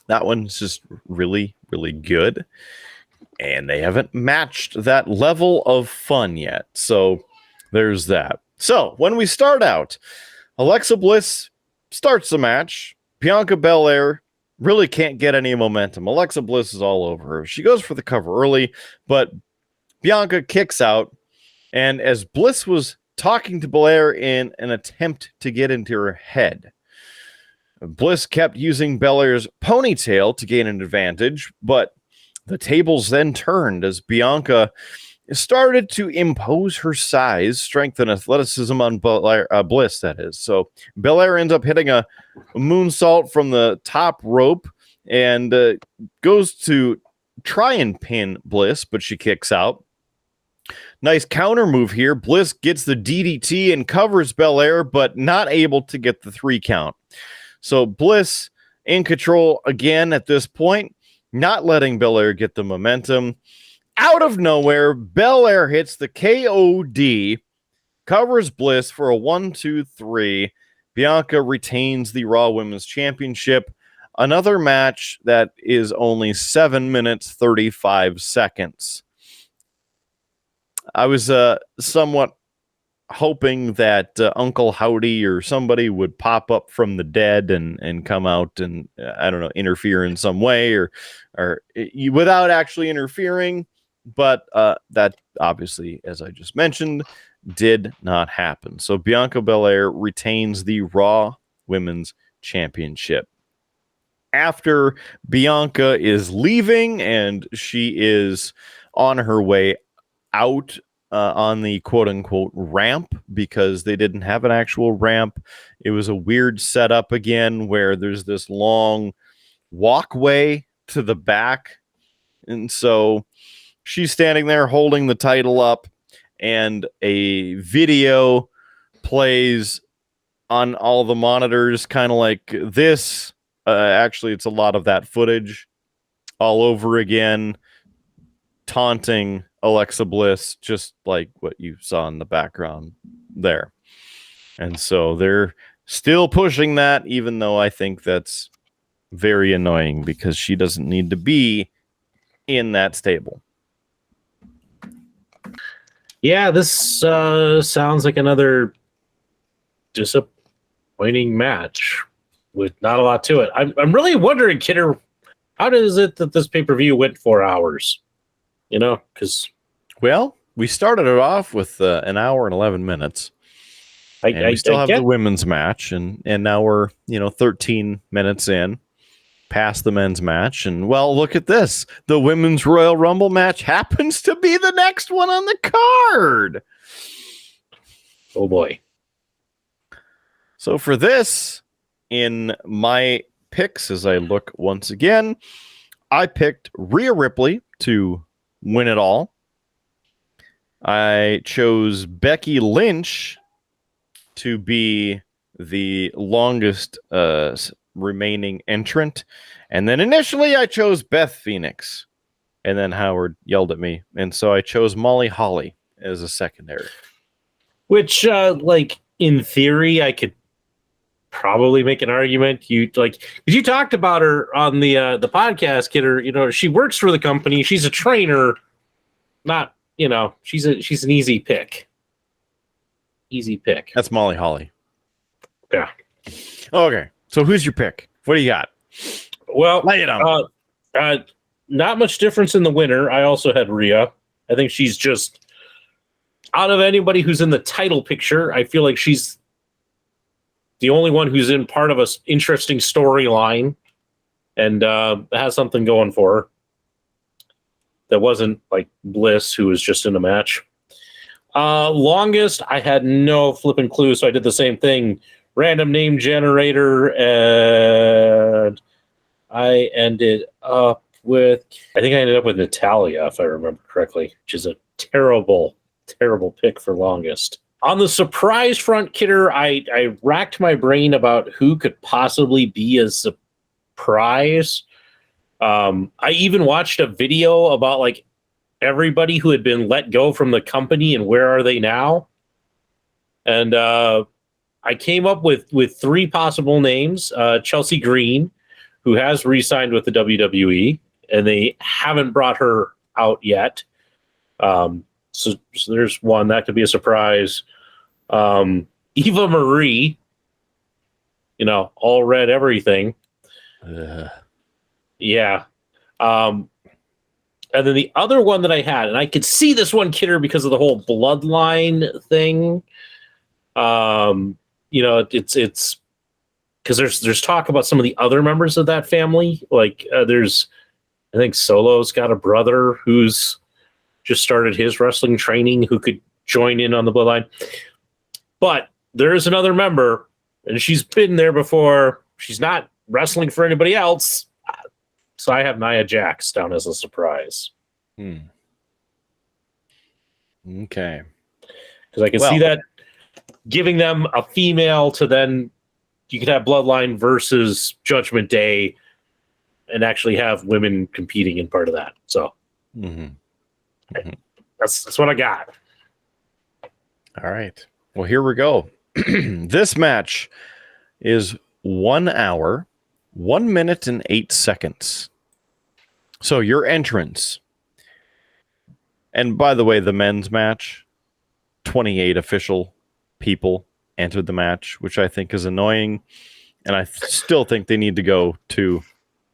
That one's just really, really good. and they haven't matched that level of fun yet. So there's that. So when we start out, Alexa Bliss starts the match. Bianca Belair really can't get any momentum. Alexa Bliss is all over her. She goes for the cover early, but Bianca kicks out. And as Bliss was talking to Belair in an attempt to get into her head, Bliss kept using Belair's ponytail to gain an advantage, but the tables then turned as Bianca started to impose her size, strength, and athleticism on Bliss, that is. So Belair ends up hitting a moonsault from the top rope and goes to try and pin Bliss, but she kicks out. Nice counter move here. Bliss gets the DDT and covers Belair, but not able to get the 3 count. So Bliss in control again at this point, not letting Belair get the momentum. Out of nowhere, Belair hits the KOD, covers Bliss for a 1-2-3. Bianca retains the Raw Women's Championship. Another match that is only 7 minutes, 35 seconds. I was somewhat hoping that Uncle Howdy or somebody would pop up from the dead and come out and, I don't know, interfere in some way or without actually interfering. But that obviously, as I just mentioned, did not happen. So Bianca Belair retains the Raw Women's Championship. After Bianca is leaving and she is on her way out on the quote-unquote ramp, because they didn't have an actual ramp. It was a weird setup again where there's this long walkway to the back. And so she's standing there holding the title up, and a video plays on all the monitors, kind of like this. Actually, it's a lot of that footage all over again, taunting Alexa Bliss, just like what you saw in the background there. And so they're still pushing that, even though I think that's very annoying because she doesn't need to be in that stable. Yeah, this sounds like another disappointing match with not a lot to it. I'm really wondering, Kidder, how is it that this pay-per-view went 4 hours? You know, because... Well, we started it off with an hour and 11 minutes. We still have the women's match, and now we're, 13 minutes in past the men's match. And, well, look at this. The women's Royal Rumble match happens to be the next one on the card. Oh, boy. So for this, in my picks, as I look once again, I picked Rhea Ripley to win it all. I chose Becky Lynch to be the longest remaining entrant. And then initially I chose Beth Phoenix. And then Howard yelled at me. And so I chose Molly Holly as a secondary. Which, in theory, I could probably make an argument. Because you talked about her on the podcast, Kidder. She works for the company. She's a trainer. Not, she's an easy pick. Easy pick. That's Molly Holly. Yeah. Okay. So who's your pick? What do you got? Well, lay it on. Not much difference in the winner. I also had Rhea. I think she's just, out of anybody who's in the title picture, I feel like she's the only one who's in part of an interesting storyline and has something going for her that wasn't like Bliss, who was just in a match. Longest, I had no flipping clue, so I did the same thing. Random name generator, and I ended up with Natalia, if I remember correctly, which is a terrible, terrible pick for longest. On the surprise front, Kidder, I racked my brain about who could possibly be a surprise. I even watched a video about everybody who had been let go from the company and where are they now. And I came up with 3 possible names. Chelsea Green, who has re-signed with the WWE, and they haven't brought her out yet. So there's one that could be a surprise. Eva Marie, all red everything. Yeah. And then the other one that I had, and I could see this one, Kidder, because of the whole bloodline thing. It's because there's talk about some of the other members of that family. Like I think Solo's got a brother who's just started his wrestling training who could join in on the bloodline. But there is another member, and she's been there before. She's not wrestling for anybody else. So I have Nia Jax down as a surprise. Okay. Because I can see that giving them a female to then you could have Bloodline versus Judgment Day and actually have women competing in part of that. So that's what I got. All right. Well, here we go. This match is 1 hour, 1 minute, and 8 seconds. So your entrance. And by the way, the men's match, 28 official people entered the match, which I think is annoying. And I still think they need to go to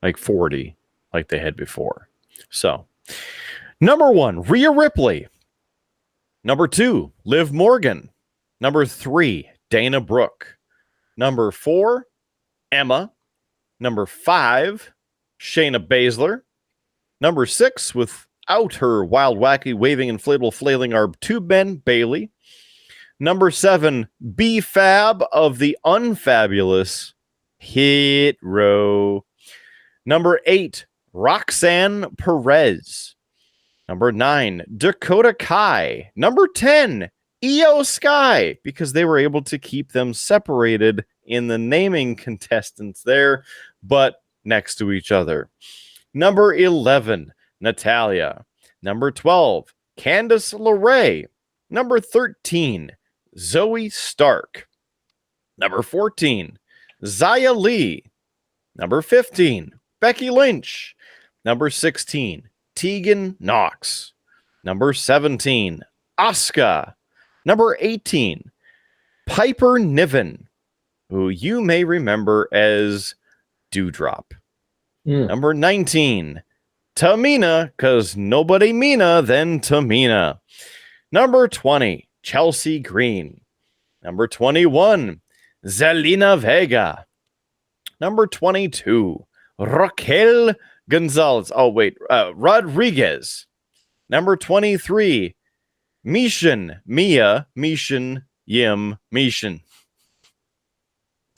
like 40 like they had before. So, number 1, Rhea Ripley. Number 2, Liv Morgan. Number 3, Dana Brooke. Number 4, Emma. Number 5, Shayna Baszler. Number 6, without her wild, wacky, waving, inflatable, flailing arm tube men, Bayley. Number 7, B-Fab of the Unfabulous, Hit Row. Number 8, Roxanne Perez. Number 9, Dakota Kai. Number 10, Io Sky, because they were able to keep them separated in the naming contestants there, but next to each other. Number 11, Natalia. Number 12, Candice LeRae. Number 13, Zoe Stark. Number 14, Xia Li. Number 15, Becky Lynch. Number 16, Tegan Knox. Number 17, Asuka. Number 18, Piper Niven, who you may remember as Dewdrop. Number 19, Tamina, because nobody meaner than Tamina. Number 20, Chelsea Green. Number 21, Zelina Vega. Number 22, Raquel Gonzalez. Rodriguez. Number 23, Mishin.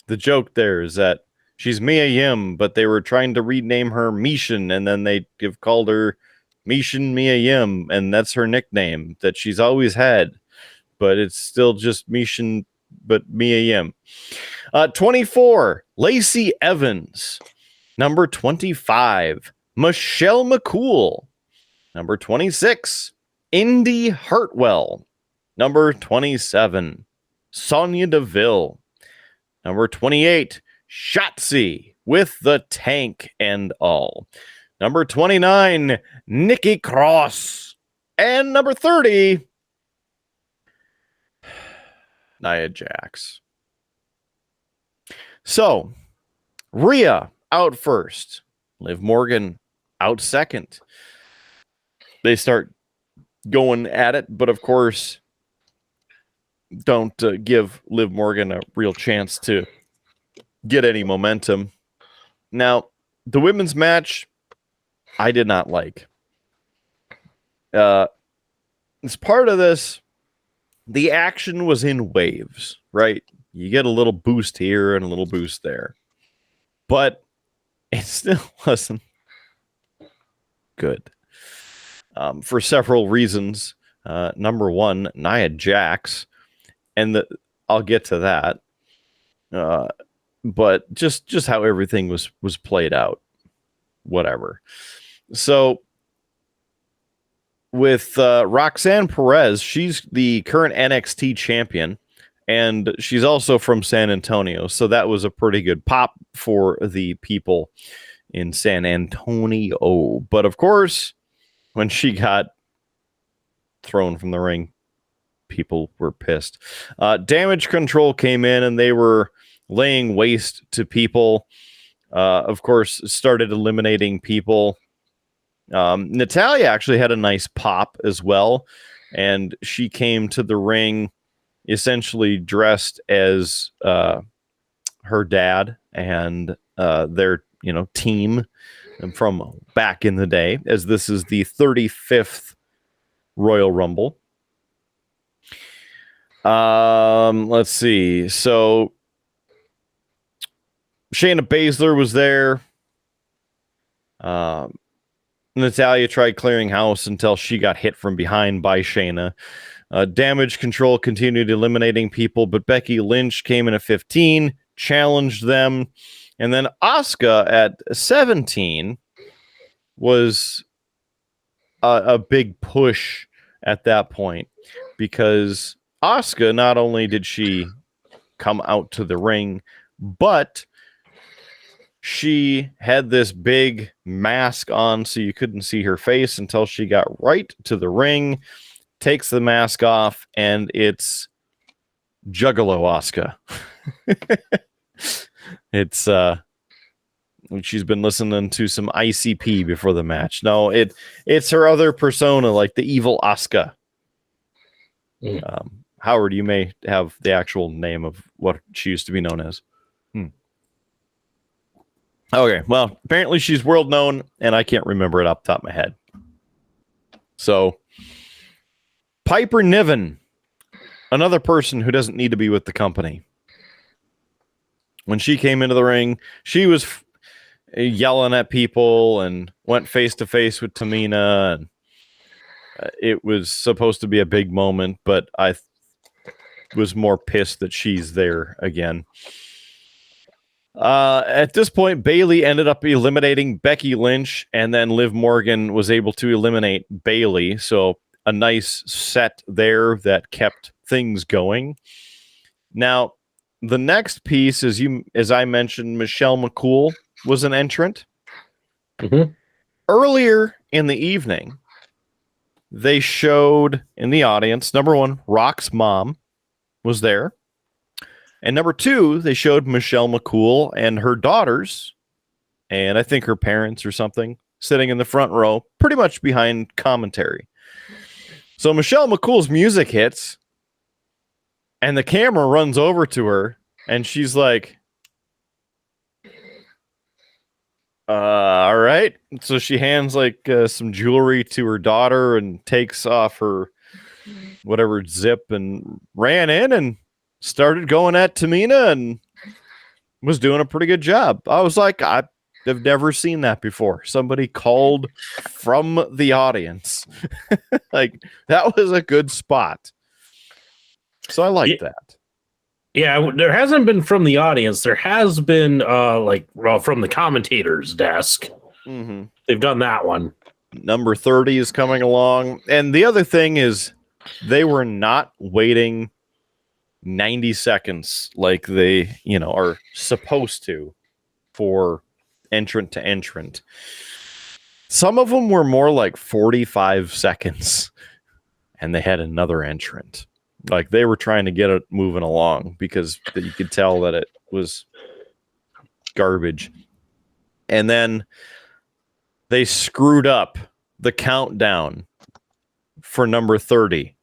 The joke there is that she's Mia Yim, but they were trying to rename her Mishin, and then they have called her Mishin Mia Yim, and that's her nickname that she's always had, but it's still just Mishin, but Mia Yim. 24, Lacey Evans. Number 25, Michelle McCool. Number 26, Indy Hartwell. Number 27, Sonya Deville. Number 28, Shotzi with the tank and all. Number 29, Nikki Cross. And number 30, Nia Jax. So, Rhea out first. Liv Morgan out second. They start going at it, but of course, don't give Liv Morgan a real chance to get any momentum. Now, the women's match, I did not like. As part of this, the action was in waves, right? You get a little boost here and a little boost there. But it still wasn't good. For several reasons. Number 1, Nia Jax. And I'll get to that. But just how everything was played out. Whatever. So with Roxanne Perez, she's the current NXT champion, and she's also from San Antonio. So that was a pretty good pop for the people in San Antonio. But of course, when she got thrown from the ring, people were pissed. Damage Control came in and they were laying waste to people. Of course, started eliminating people. Natalia actually had a nice pop as well, and she came to the ring essentially dressed as her dad and their team from back in the day, as this is the 35th Royal Rumble. Let's see. So Shayna Baszler was there. Natalia tried clearing house until she got hit from behind by Shayna. Damage Control continued eliminating people, but Becky Lynch came in at 15, challenged them. And then Asuka at 17 was a big push at that point, because Asuka, not only did she come out to the ring, but she had this big mask on so you couldn't see her face until she got right to the ring, takes the mask off, and it's Juggalo Asuka. It's she's been listening to some ICP before the match. No, it's her other persona, like the evil Asuka. Howard, you may have the actual name of what she used to be known as. Okay, well, apparently she's world known, and I can't remember it off the top of my head. So, Piper Niven, another person who doesn't need to be with the company. When she came into the ring, she was yelling at people and went face to face with Tamina. And it was supposed to be a big moment, but I was more pissed that she's there again. At this point, Bayley ended up eliminating Becky Lynch, and then Liv Morgan was able to eliminate Bayley. So a nice set there that kept things going. Now, the next piece is, as I mentioned, Michelle McCool was an entrant. Earlier in the evening, they showed in the audience, number one, Rock's mom was there. And number two, they showed Michelle McCool and her daughters, and I think her parents or something, sitting in the front row, pretty much behind commentary. So Michelle McCool's music hits, and the camera runs over to her, and she's like, all right. So she hands like some jewelry to her daughter and takes off her whatever zip and ran in and started going at Tamina and was doing a pretty good job. I was like, I've never seen that before. Somebody called from the audience. Like, that was a good spot. So I like that. Yeah, there hasn't been from the audience. There has been from the commentator's desk. They've done that one. Number 30 is coming along. And the other thing is, they were not waiting 90 seconds like they, are supposed to for entrant to entrant. Some of them were more like 45 seconds, and they had another entrant. Like, they were trying to get it moving along because you could tell that it was garbage. And then they screwed up the countdown for number 30.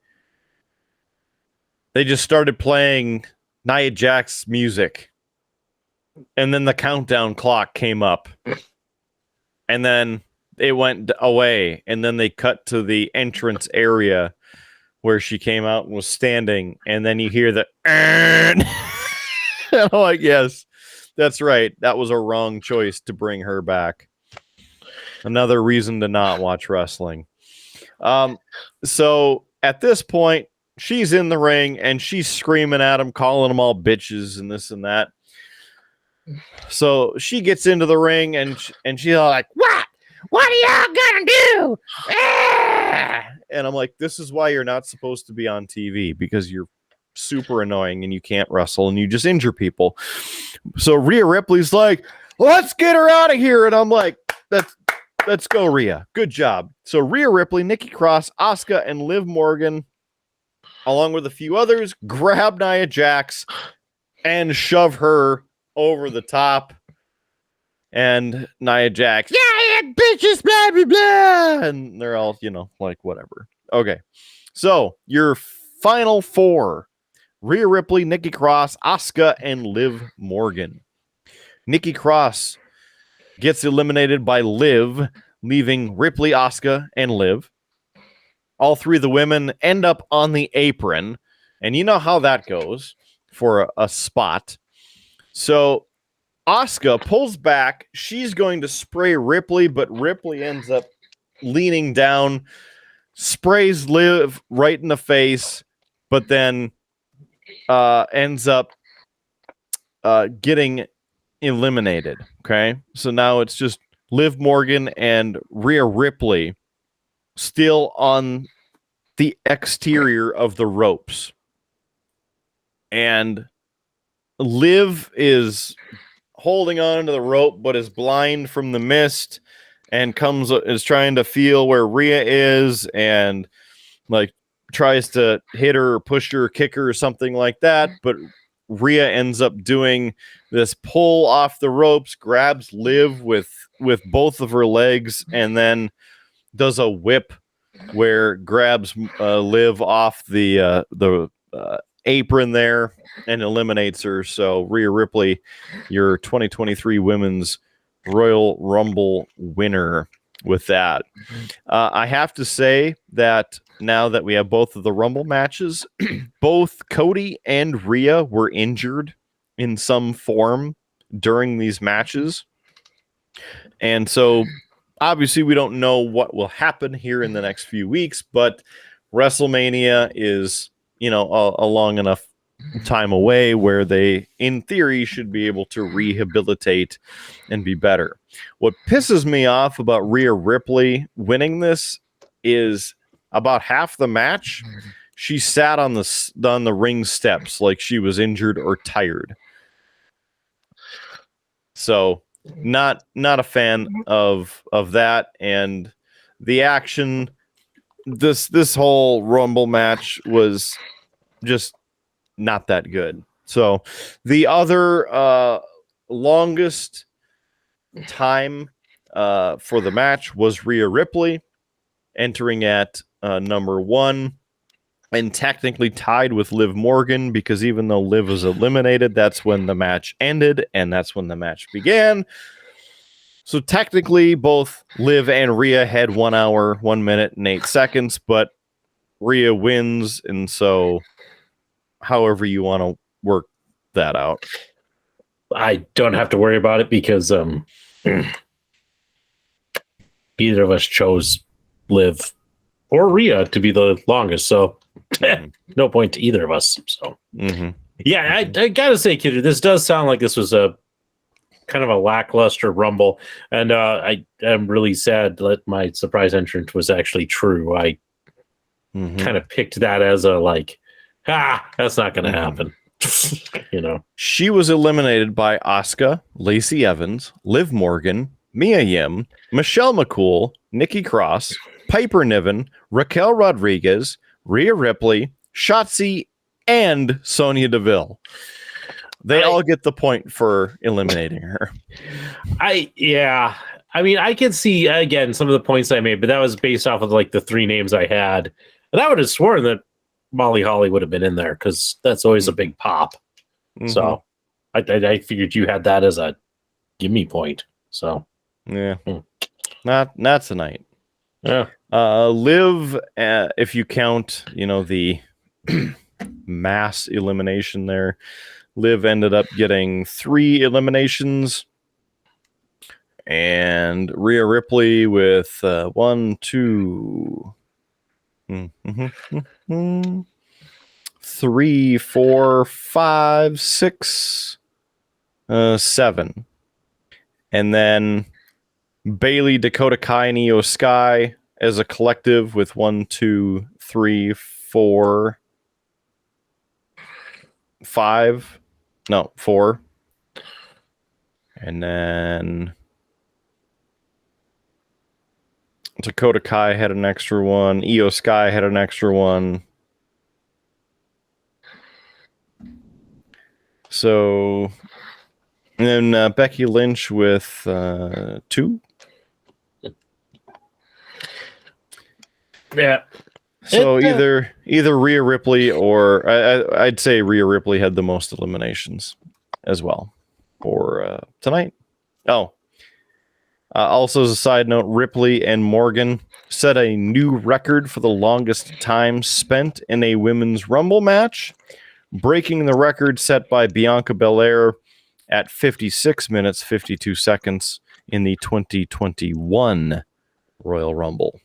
They just started playing Nia Jax's music, and then the countdown clock came up, and then it went away, and then they cut to the entrance area where she came out and was standing, and then you hear the and I'm like, yes, that's right. That was a wrong choice to bring her back. Another reason to not watch wrestling. So at this point, she's in the ring and she's screaming at him, calling them all bitches and this and that. So she gets into the ring and she's like, "What? What are y'all gonna do?" And I'm like, this is why you're not supposed to be on TV, because you're super annoying and you can't wrestle and you just injure people. So Rhea Ripley's like, "Let's get her out of here." And I'm like, Let's go, Rhea. Good job. So Rhea Ripley, Nikki Cross, Asuka, and Liv Morgan, along with a few others, grab Nia Jax and shove her over the top. And Nia Jax, yeah, bitches, blah, blah, blah. And they're all, like whatever. Okay. So your final four: Rhea Ripley, Nikki Cross, Asuka, and Liv Morgan. Nikki Cross gets eliminated by Liv, leaving Ripley, Asuka, and Liv. All three of the women end up on the apron, and you know how that goes for a spot. So Asuka pulls back. She's going to spray Ripley, but Ripley ends up leaning down, sprays Liv right in the face, but then ends up getting eliminated. Okay, so now it's just Liv Morgan and Rhea Ripley still on the exterior of the ropes, and Liv is holding on to the rope but is blind from the mist and is trying to feel where Rhea is and like tries to hit her or push her or kick her or something like that, but Rhea ends up doing this pull off the ropes, grabs Liv with both of her legs, and then does a whip where grabs Liv off the apron there and eliminates her. So Rhea Ripley, your 2023 Women's Royal Rumble winner with that. I have to say that now that we have both of the Rumble matches, both Cody and Rhea were injured in some form during these matches. And so obviously we don't know what will happen here in the next few weeks, but WrestleMania is, a long enough time away where they, in theory, should be able to rehabilitate and be better. What pisses me off about Rhea Ripley winning this is about half the match, she sat on the ring steps like she was injured or tired. So not a fan of that, and the action. This whole Rumble match was just not that good. So the other longest time for the match was Rhea Ripley entering at number 1 and technically tied with Liv Morgan, because even though Liv was eliminated, that's when the match ended and that's when the match began. So technically both Liv and Rhea had 1 hour, 1 minute and 8 seconds, but Rhea wins, and so however you want to work that out. I don't have to worry about it because either of us chose Liv or Rhea to be the longest, so no point to either of us. So yeah, I gotta say, Kidder, this does sound like this was a kind of a lackluster Rumble, and I am really sad that my surprise entrant was actually true. I kind of picked that as a that's not going to happen. She was eliminated by Asuka, Lacey Evans, Liv Morgan, Mia Yim, Michelle McCool, Nikki Cross, Piper Niven, Raquel Rodriguez, Rhea Ripley, Shotzi, and Sonya Deville. They all get the point for eliminating her. I mean, I can see again some of the points I made, but that was based off of the 3 names I had, and I would have sworn that Molly Holly would have been in there because that's always a big pop. So I figured you had that as a gimme point. So yeah, not tonight. Yeah, Liv, if you count, the mass elimination there, Liv ended up getting 3 eliminations, and Rhea Ripley with 1, 2, 3, 4, 5, 6, 7. And then Bailey, Dakota Kai, and Io Sky as a collective with 1, 2, 3, 4, 5. No, 4. And then Dakota Kai had an extra one. Io Sky had an extra one. So, and then Becky Lynch with 2. Yeah. So either Rhea Ripley or I'd say Rhea Ripley had the most eliminations as well for tonight. Oh, also as a side note, Ripley and Morgan set a new record for the longest time spent in a women's Rumble match, breaking the record set by Bianca Belair at 56 minutes, 52 seconds in the 2021 Royal Rumble.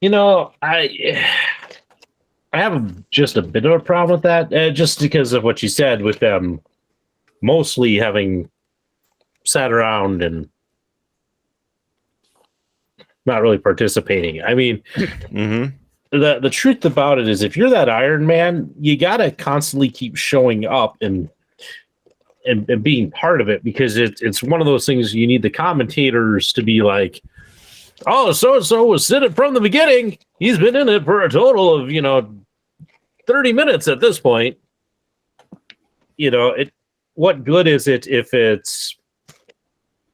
You know, I have just a bit of a problem with that, just because of what you said with them mostly having sat around and not really participating. I mean, the truth about it is, if you're that Iron Man, you got to constantly keep showing up and being part of it, because it's one of those things you need the commentators to be like, oh, so-and-so was in it from the beginning. He's been in it for a total of, 30 minutes at this point. What good is it if it's,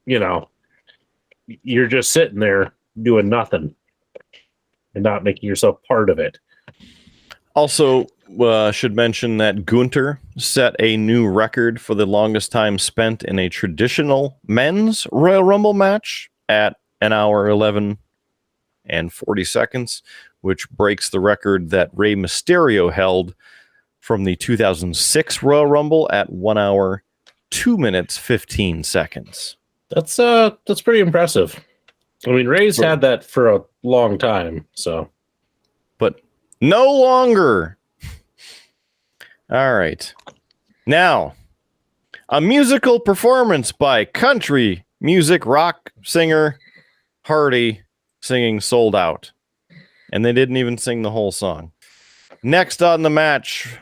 you're just sitting there doing nothing and not making yourself part of it. Also, should mention that Gunther set a new record for the longest time spent in a traditional men's Royal Rumble match at 1 hour 11 and 40 seconds, which breaks the record that Rey Mysterio held from the 2006 Royal Rumble at 1 hour 2 minutes 15 seconds. That's pretty impressive. I mean, Rey's had that for a long time, so. But no longer. All right. Now, a musical performance by country music rock singer Hardy singing Sold Out. And they didn't even sing the whole song. Next on the match,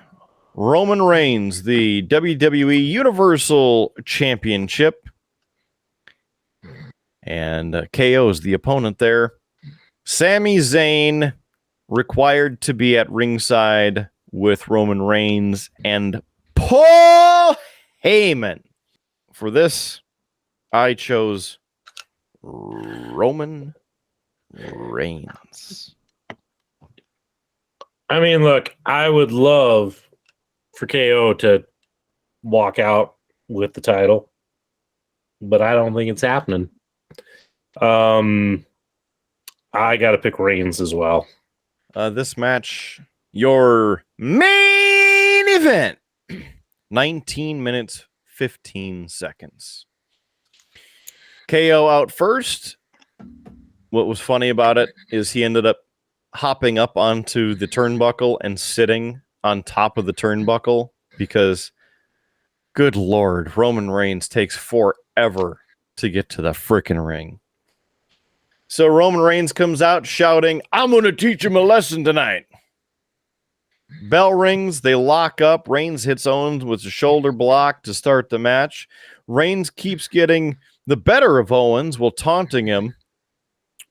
Roman Reigns, the WWE Universal Championship. And KO's the opponent there. Sami Zayn required to be at ringside with Roman Reigns and Paul Heyman. For this, I chose Roman Reigns. I mean, look, I would love for KO to walk out with the title, but I don't think it's happening. I got to pick Reigns as well. This match, your main event, 19 minutes, 15 seconds. KO out first. What was funny about it is he ended up hopping up onto the turnbuckle and sitting on top of the turnbuckle because, good Lord, Roman Reigns takes forever to get to the frickin' ring. So Roman Reigns comes out shouting, "I'm going to teach him a lesson tonight." Bell rings, they lock up. Reigns hits Owens with a shoulder block to start the match. Reigns keeps getting the better of Owens while taunting him.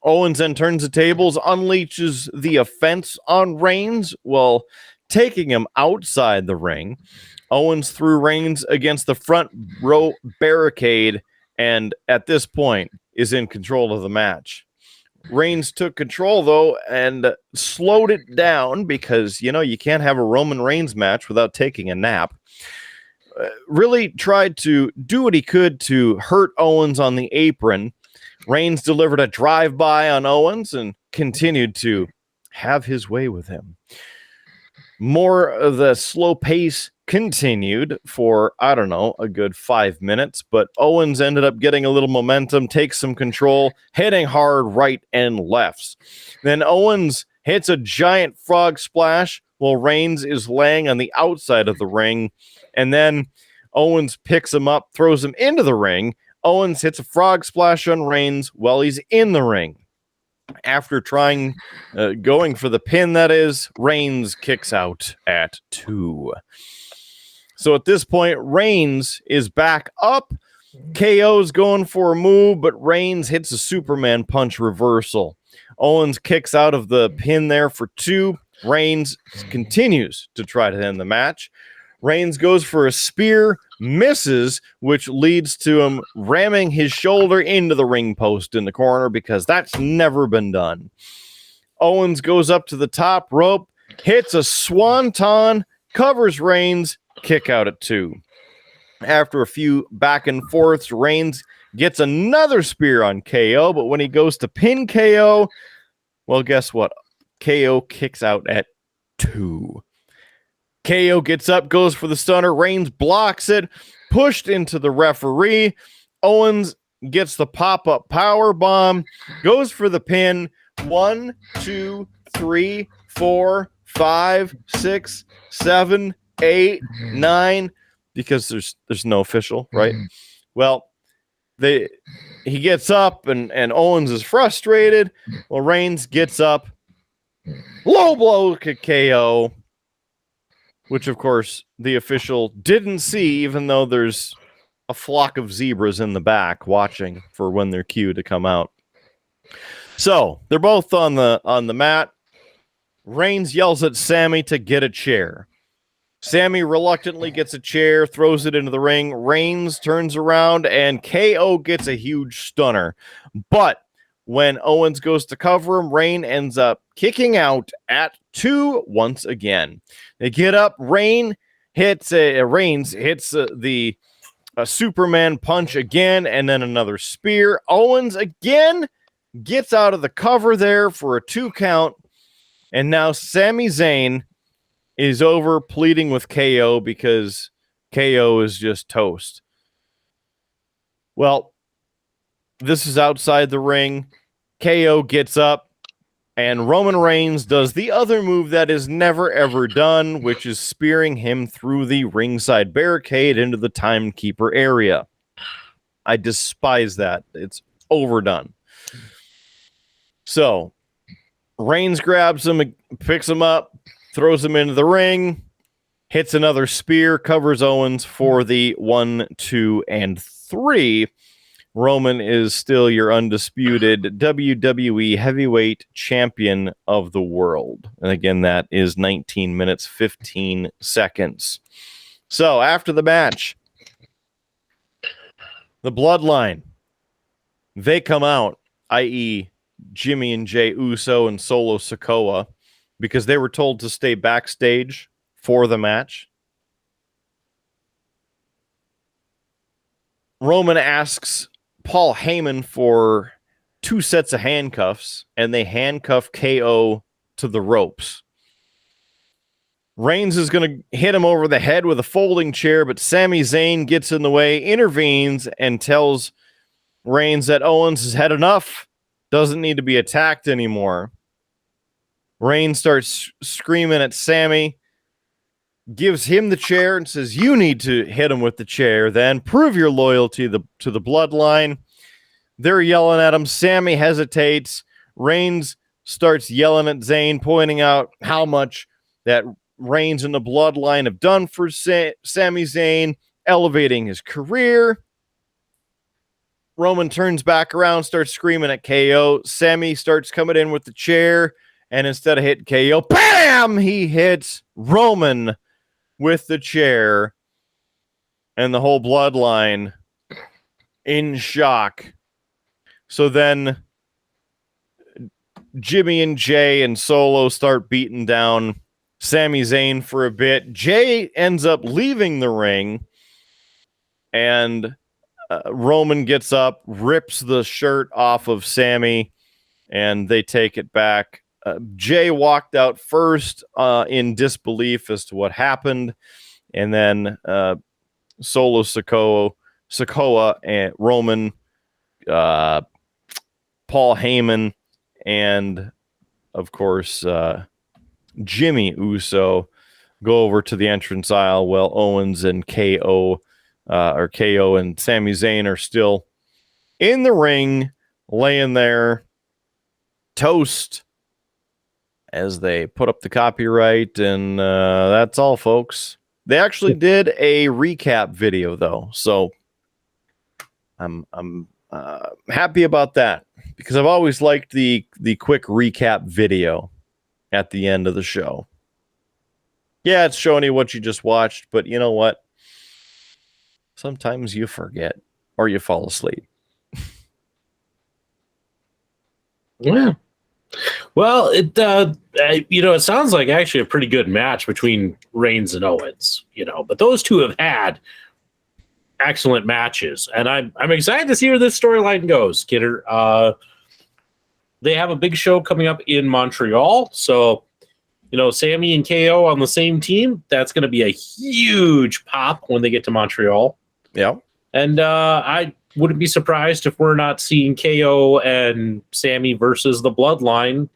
Owens then turns the tables, unleashes the offense on Reigns while taking him outside the ring. Owens threw Reigns against the front row barricade and at this point is in control of the match. Reigns took control, though, and slowed it down because, you can't have a Roman Reigns match without taking a nap. Really tried to do what he could to hurt Owens on the apron. Reigns delivered a drive-by on Owens and continued to have his way with him. More of the slow pace continued for, a good 5 minutes, but Owens ended up getting a little momentum, takes some control, hitting hard right and lefts. Then Owens hits a giant frog splash while Reigns is laying on the outside of the ring, and then Owens picks him up, throws him into the ring. Owens hits a frog splash on Reigns while he's in the ring. After going for the pin, that is, Reigns kicks out at 2. So at this point, Reigns is back up KO's going for a move, but Reigns hits a Superman punch reversal. Owens kicks out of the pin there for 2. Reigns continues to try to end the match. Reigns goes for a spear, misses, which leads to him ramming his shoulder into the ring post in the corner because that's never been done. Owens goes up to the top rope, hits a swanton, covers Reigns, kick out at 2. After a few back and forths, Reigns gets another spear on KO, but when he goes to pin KO, well, guess what? KO kicks out at 2. KO gets up, goes for the stunner. Reigns blocks it, pushed into the referee. Owens gets the pop-up power bomb, goes for the pin. 1, 2, 3, 4, 5, 6, 7, 8, 9. Because there's no official, right? Well, he gets up and Owens is frustrated. Well, Reigns gets up, low blow to KO, which of course the official didn't see, even though there's a flock of zebras in the back watching for when they're cued to come out. So they're both on the mat. Reigns yells at Sammy to get a chair. Sammy reluctantly gets a chair, throws it into the ring. Reigns turns around and KO gets a huge stunner. But when Owens goes to cover him, Reigns ends up kicking out at 2 once again. They get up. Reigns hits the Superman punch again, and then another spear. Owens again gets out of the cover there for a 2 count. And now Sami Zayn is over pleading with KO because KO is just toast. Well, this is outside the ring. KO gets up, and Roman Reigns does the other move that is never, ever done, which is spearing him through the ringside barricade into the timekeeper area. I despise that. It's overdone. So, Reigns grabs him, picks him up, throws him into the ring, hits another spear, covers Owens for the 1, 2, and 3. Roman is still your undisputed WWE Heavyweight Champion of the world. And again, that is 19 minutes, 15 seconds. So after the match, the Bloodline, they come out, i.e. Jimmy and Jey Uso and Solo Sikoa, because they were told to stay backstage for the match. Roman asks Paul Heyman for 2 sets of handcuffs, and they handcuff KO to the ropes. Reigns is going to hit him over the head with a folding chair, but Sami Zayn gets in the way, intervenes, and tells Reigns that Owens has had enough, doesn't need to be attacked anymore. Reigns starts screaming at Sammy, gives him the chair and says, you need to hit him with the chair, then prove your loyalty to the Bloodline. They're yelling at him. Sammy hesitates. Reigns starts yelling at Zayn, pointing out how much that Reigns and the Bloodline have done for Sami Zayn, elevating his career. Roman turns back around, starts screaming at KO. Sammy starts coming in with the chair, and instead of hitting KO, bam! He hits Roman with the chair, and the whole Bloodline in shock. So then Jimmy and Jey and Solo start beating down Sami Zayn for a bit. Jey ends up leaving the ring, and Roman gets up, rips the shirt off of Sammy, and they take it back. Jey walked out first in disbelief as to what happened, and then Solo Sikoa and Roman, Paul Heyman, and of course Jimmy Uso go over to the entrance aisle while Owens and KO and Sami Zayn are still in the ring, laying there toast as they put up the copyright, and that's all, folks. They actually did a recap video, though, so I'm happy about that because I've always liked the quick recap video at the end of the show. Yeah, it's showing you what you just watched, but you know what? Sometimes you forget or you fall asleep. Yeah. Well, it sounds like actually a pretty good match between Reigns and Owens, but those two have had excellent matches, and I'm excited to see where this storyline goes, Kidder. They have a big show coming up in Montreal, so Sammy and KO on the same team. That's going to be a huge pop when they get to Montreal. Yeah, and I wouldn't be surprised if we're not seeing KO and Sammy versus the Bloodline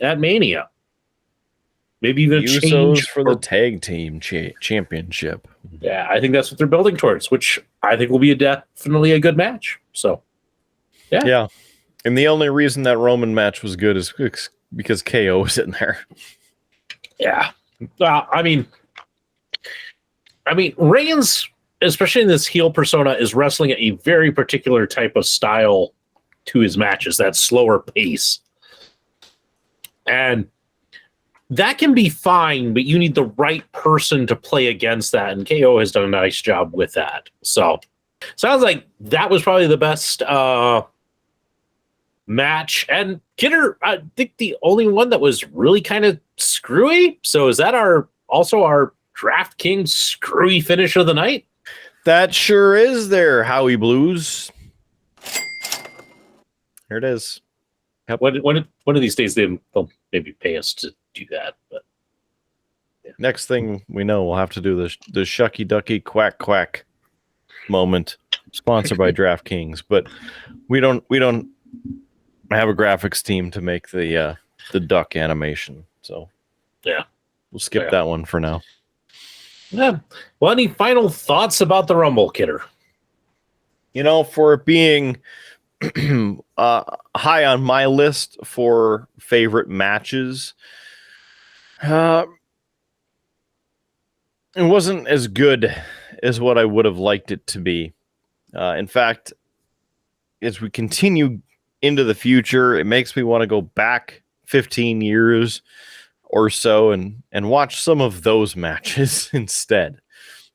at Mania. Maybe even a change for the tag team championship. Yeah, I think that's what they're building towards, which I think will be definitely a good match. So, yeah. And the only reason that Roman match was good is because KO was in there. Yeah, I mean, Reigns, especially in this heel persona, is wrestling at a very particular type of style to his matches, that slower pace. And that can be fine, but you need the right person to play against that. And KO has done a nice job with that. So sounds like that was probably the best match. And Kidder, I think the only one that was really kind of screwy. So is that our DraftKings screwy finish of the night? That sure is there, Howie Blues. Here it is. Yep. One of these days they'll maybe pay us to do that. But next thing we know, we'll have to do the shucky ducky quack quack moment, sponsored by DraftKings. But we don't have a graphics team to make the duck animation, so yeah, we'll skip that one for now. Yeah. Well, any final thoughts about the Rumble, Kidder? For it being high on my list for favorite matches, it wasn't as good as what I would have liked it to be. In fact, as we continue into the future, it makes me want to go back 15 years or so and watch some of those matches instead,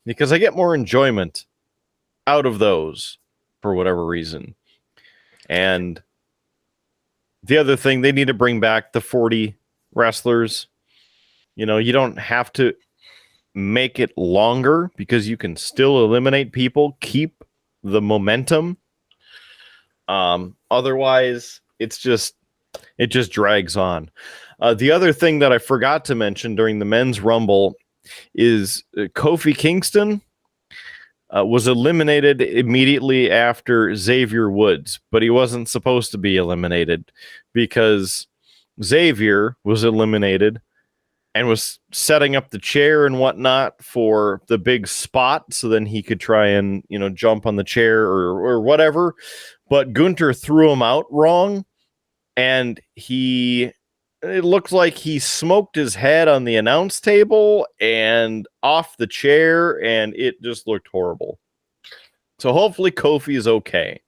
because I get more enjoyment out of those for whatever reason. And the other thing, they need to bring back the 40 wrestlers. You don't have to make it longer because you can still eliminate people, keep the momentum. Otherwise, it just drags on. The other thing that I forgot to mention during the men's Rumble is Kofi Kingston was eliminated immediately after Xavier Woods, but he wasn't supposed to be eliminated because Xavier was eliminated and was setting up the chair and whatnot for the big spot so then he could try and, jump on the chair or whatever. But Gunther threw him out wrong, and it looked like he smoked his head on the announce table and off the chair, and it just looked horrible. So hopefully Kofi is okay.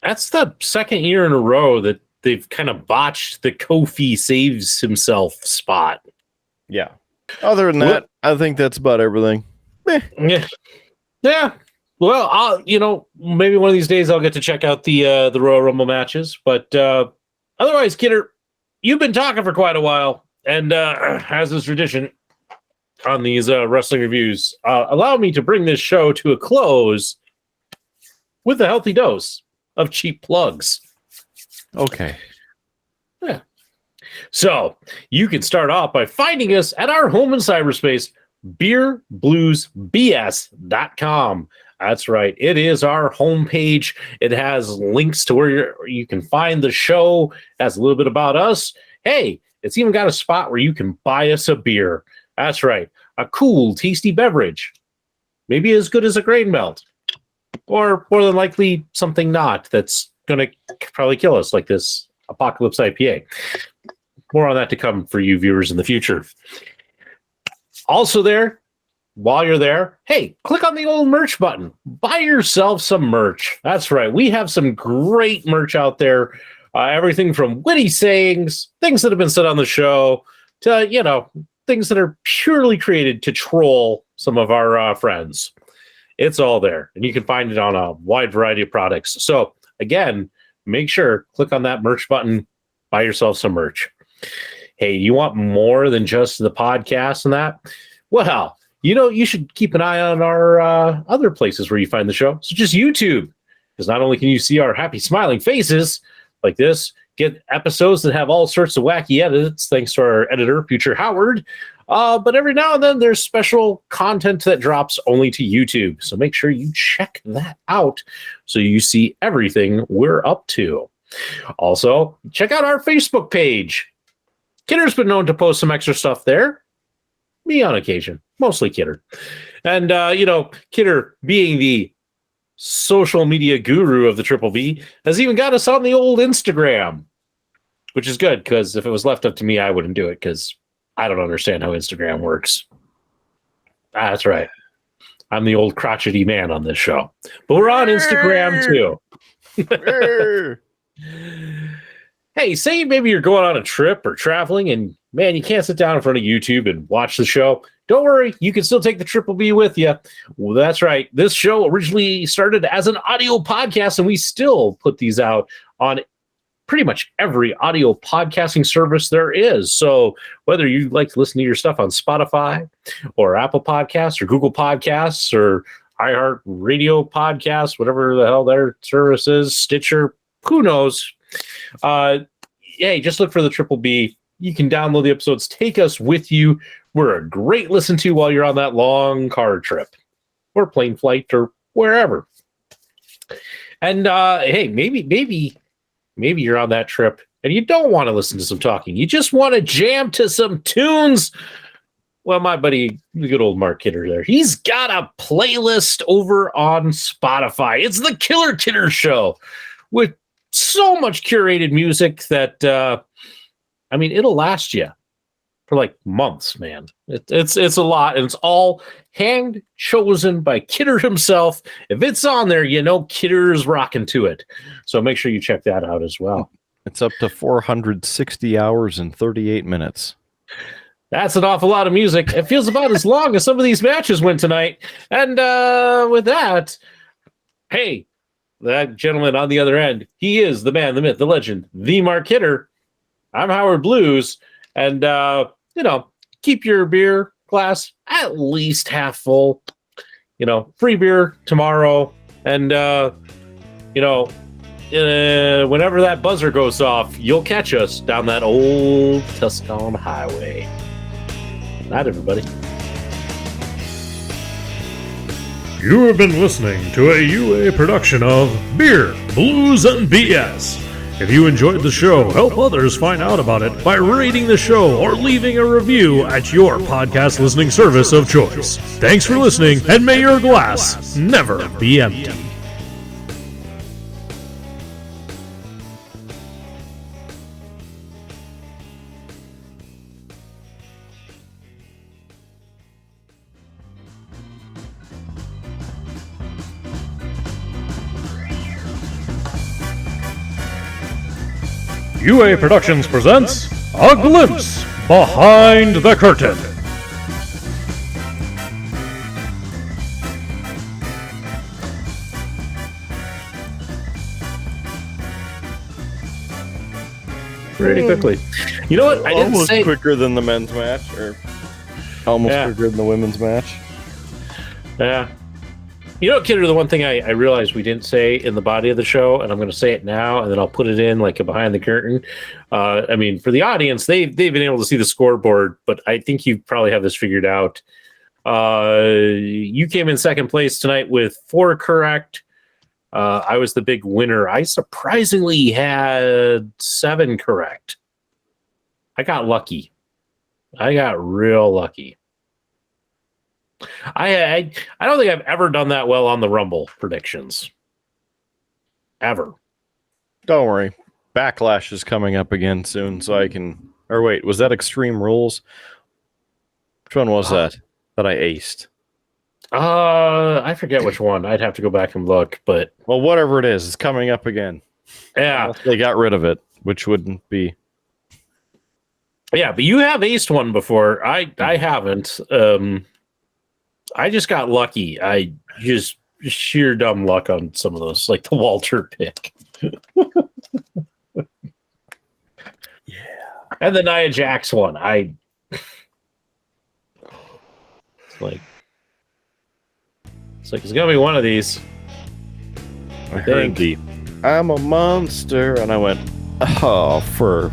That's the second year in a row that they've kind of botched the Kofi saves himself spot. Yeah. Other than that, I think that's about everything. Yeah. Well, maybe one of these days I'll get to check out the Royal Rumble matches. But otherwise, Kidder, you've been talking for quite a while, and as is tradition on these wrestling reviews, allow me to bring this show to a close with a healthy dose of cheap plugs. Okay. Yeah. So you can start off by finding us at our home in cyberspace, beerbluesbs.com. That's right. It is our homepage. It has links to where you can find the show. It has a little bit about us. Hey, it's even got a spot where you can buy us a beer. That's right. A cool, tasty beverage. Maybe as good as a grain melt. Or more than likely something not that's going to probably kill us, like this Apocalypse IPA. More on that to come for you viewers in the future. Also there, while you're there, hey, click on the old merch button. Buy yourself some merch. That's right. We have some great merch out there. Everything from witty sayings, things that have been said on the show, to, things that are purely created to troll some of our friends. It's all there. And you can find it on a wide variety of products. So, again, make sure, click on that merch button, buy yourself some merch. Hey, you want more than just the podcast and that? Well, you should keep an eye on our other places where you find the show, such as YouTube. Because not only can you see our happy, smiling faces like this, get episodes that have all sorts of wacky edits, thanks to our editor, Future Howard. But every now and then, there's special content that drops only to YouTube. So make sure you check that out so you see everything we're up to. Also, check out our Facebook page. Kidder's been known to post some extra stuff there. Me on occasion, mostly Kidder. And, Kidder, being the social media guru of the Triple B, has even got us on the old Instagram, which is good, because if it was left up to me, I wouldn't do it, because I don't understand how Instagram works. That's right. I'm the old crotchety man on this show. But we're on Instagram, too. Hey, say maybe you're going on a trip or traveling and, man, you can't sit down in front of YouTube and watch the show. Don't worry, you can still take the Triple B with you. Well, that's right. This show originally started as an audio podcast, and we still put these out on pretty much every audio podcasting service there is. So whether you like to listen to your stuff on Spotify or Apple Podcasts or Google Podcasts or iHeart Radio Podcasts, whatever the hell their service is, Stitcher, who knows? Hey, just look for the Triple B. You can download the episodes. Take us with you. We're a great listen to while you're on that long car trip or plane flight or wherever. And hey, maybe you're on that trip and you don't want to listen to some talking. You just want to jam to some tunes. Well, my buddy, the good old Mark Kidder there, he's got a playlist over on Spotify. It's the Killer Kidder Show with so much curated music that, it'll last you for like months, man. It's a lot, and it's all hand chosen by Kidder himself. If it's on there, Kidder's rocking to it. So make sure you check that out as well. It's up to 460 hours and 38 minutes. That's an awful lot of music. It feels about as long as some of these matches went tonight. And with that, hey, that gentleman on the other end, he is the man, the myth, the legend, the Mark Kidder. I'm Howard Blues. And, keep your beer glass at least half full. Free beer tomorrow. And, whenever that buzzer goes off, you'll catch us down that old Tuscon highway. Night, everybody. You have been listening to a UA production of Beer, Blues, and BS. If you enjoyed the show, help others find out about it by rating the show or leaving a review at your podcast listening service of choice. Thanks for listening, and may your glass never be empty. UA Productions presents A Glimpse Behind the Curtain. Pretty quickly. You know what? I didn't almost say quicker than the men's match, or almost quicker than the women's match. Yeah. Kidder, the one thing I realized we didn't say in the body of the show, and I'm going to say it now, and then I'll put it in like a behind the curtain. For the audience, they've been able to see the scoreboard, but I think you probably have this figured out. You came in second place tonight with 4 correct. I was the big winner. I surprisingly had 7 correct. I got lucky. I got real lucky. I don't think I've ever done that well on the Rumble predictions. Ever. Don't worry. Backlash is coming up again soon, so I can... Or wait, was that Extreme Rules? Which one was that I aced? I forget which one. I'd have to go back and look, but Well, whatever it is, it's coming up again. yeah, Unless they got rid of it, which wouldn't be. yeah. But you have aced one before. I haven't. I just got lucky. I just sheer dumb luck on some of those, like the Walter pick. And the Nia Jax one. It's like it's gonna be one of these. I heard the I'm a monster, and I went, oh, for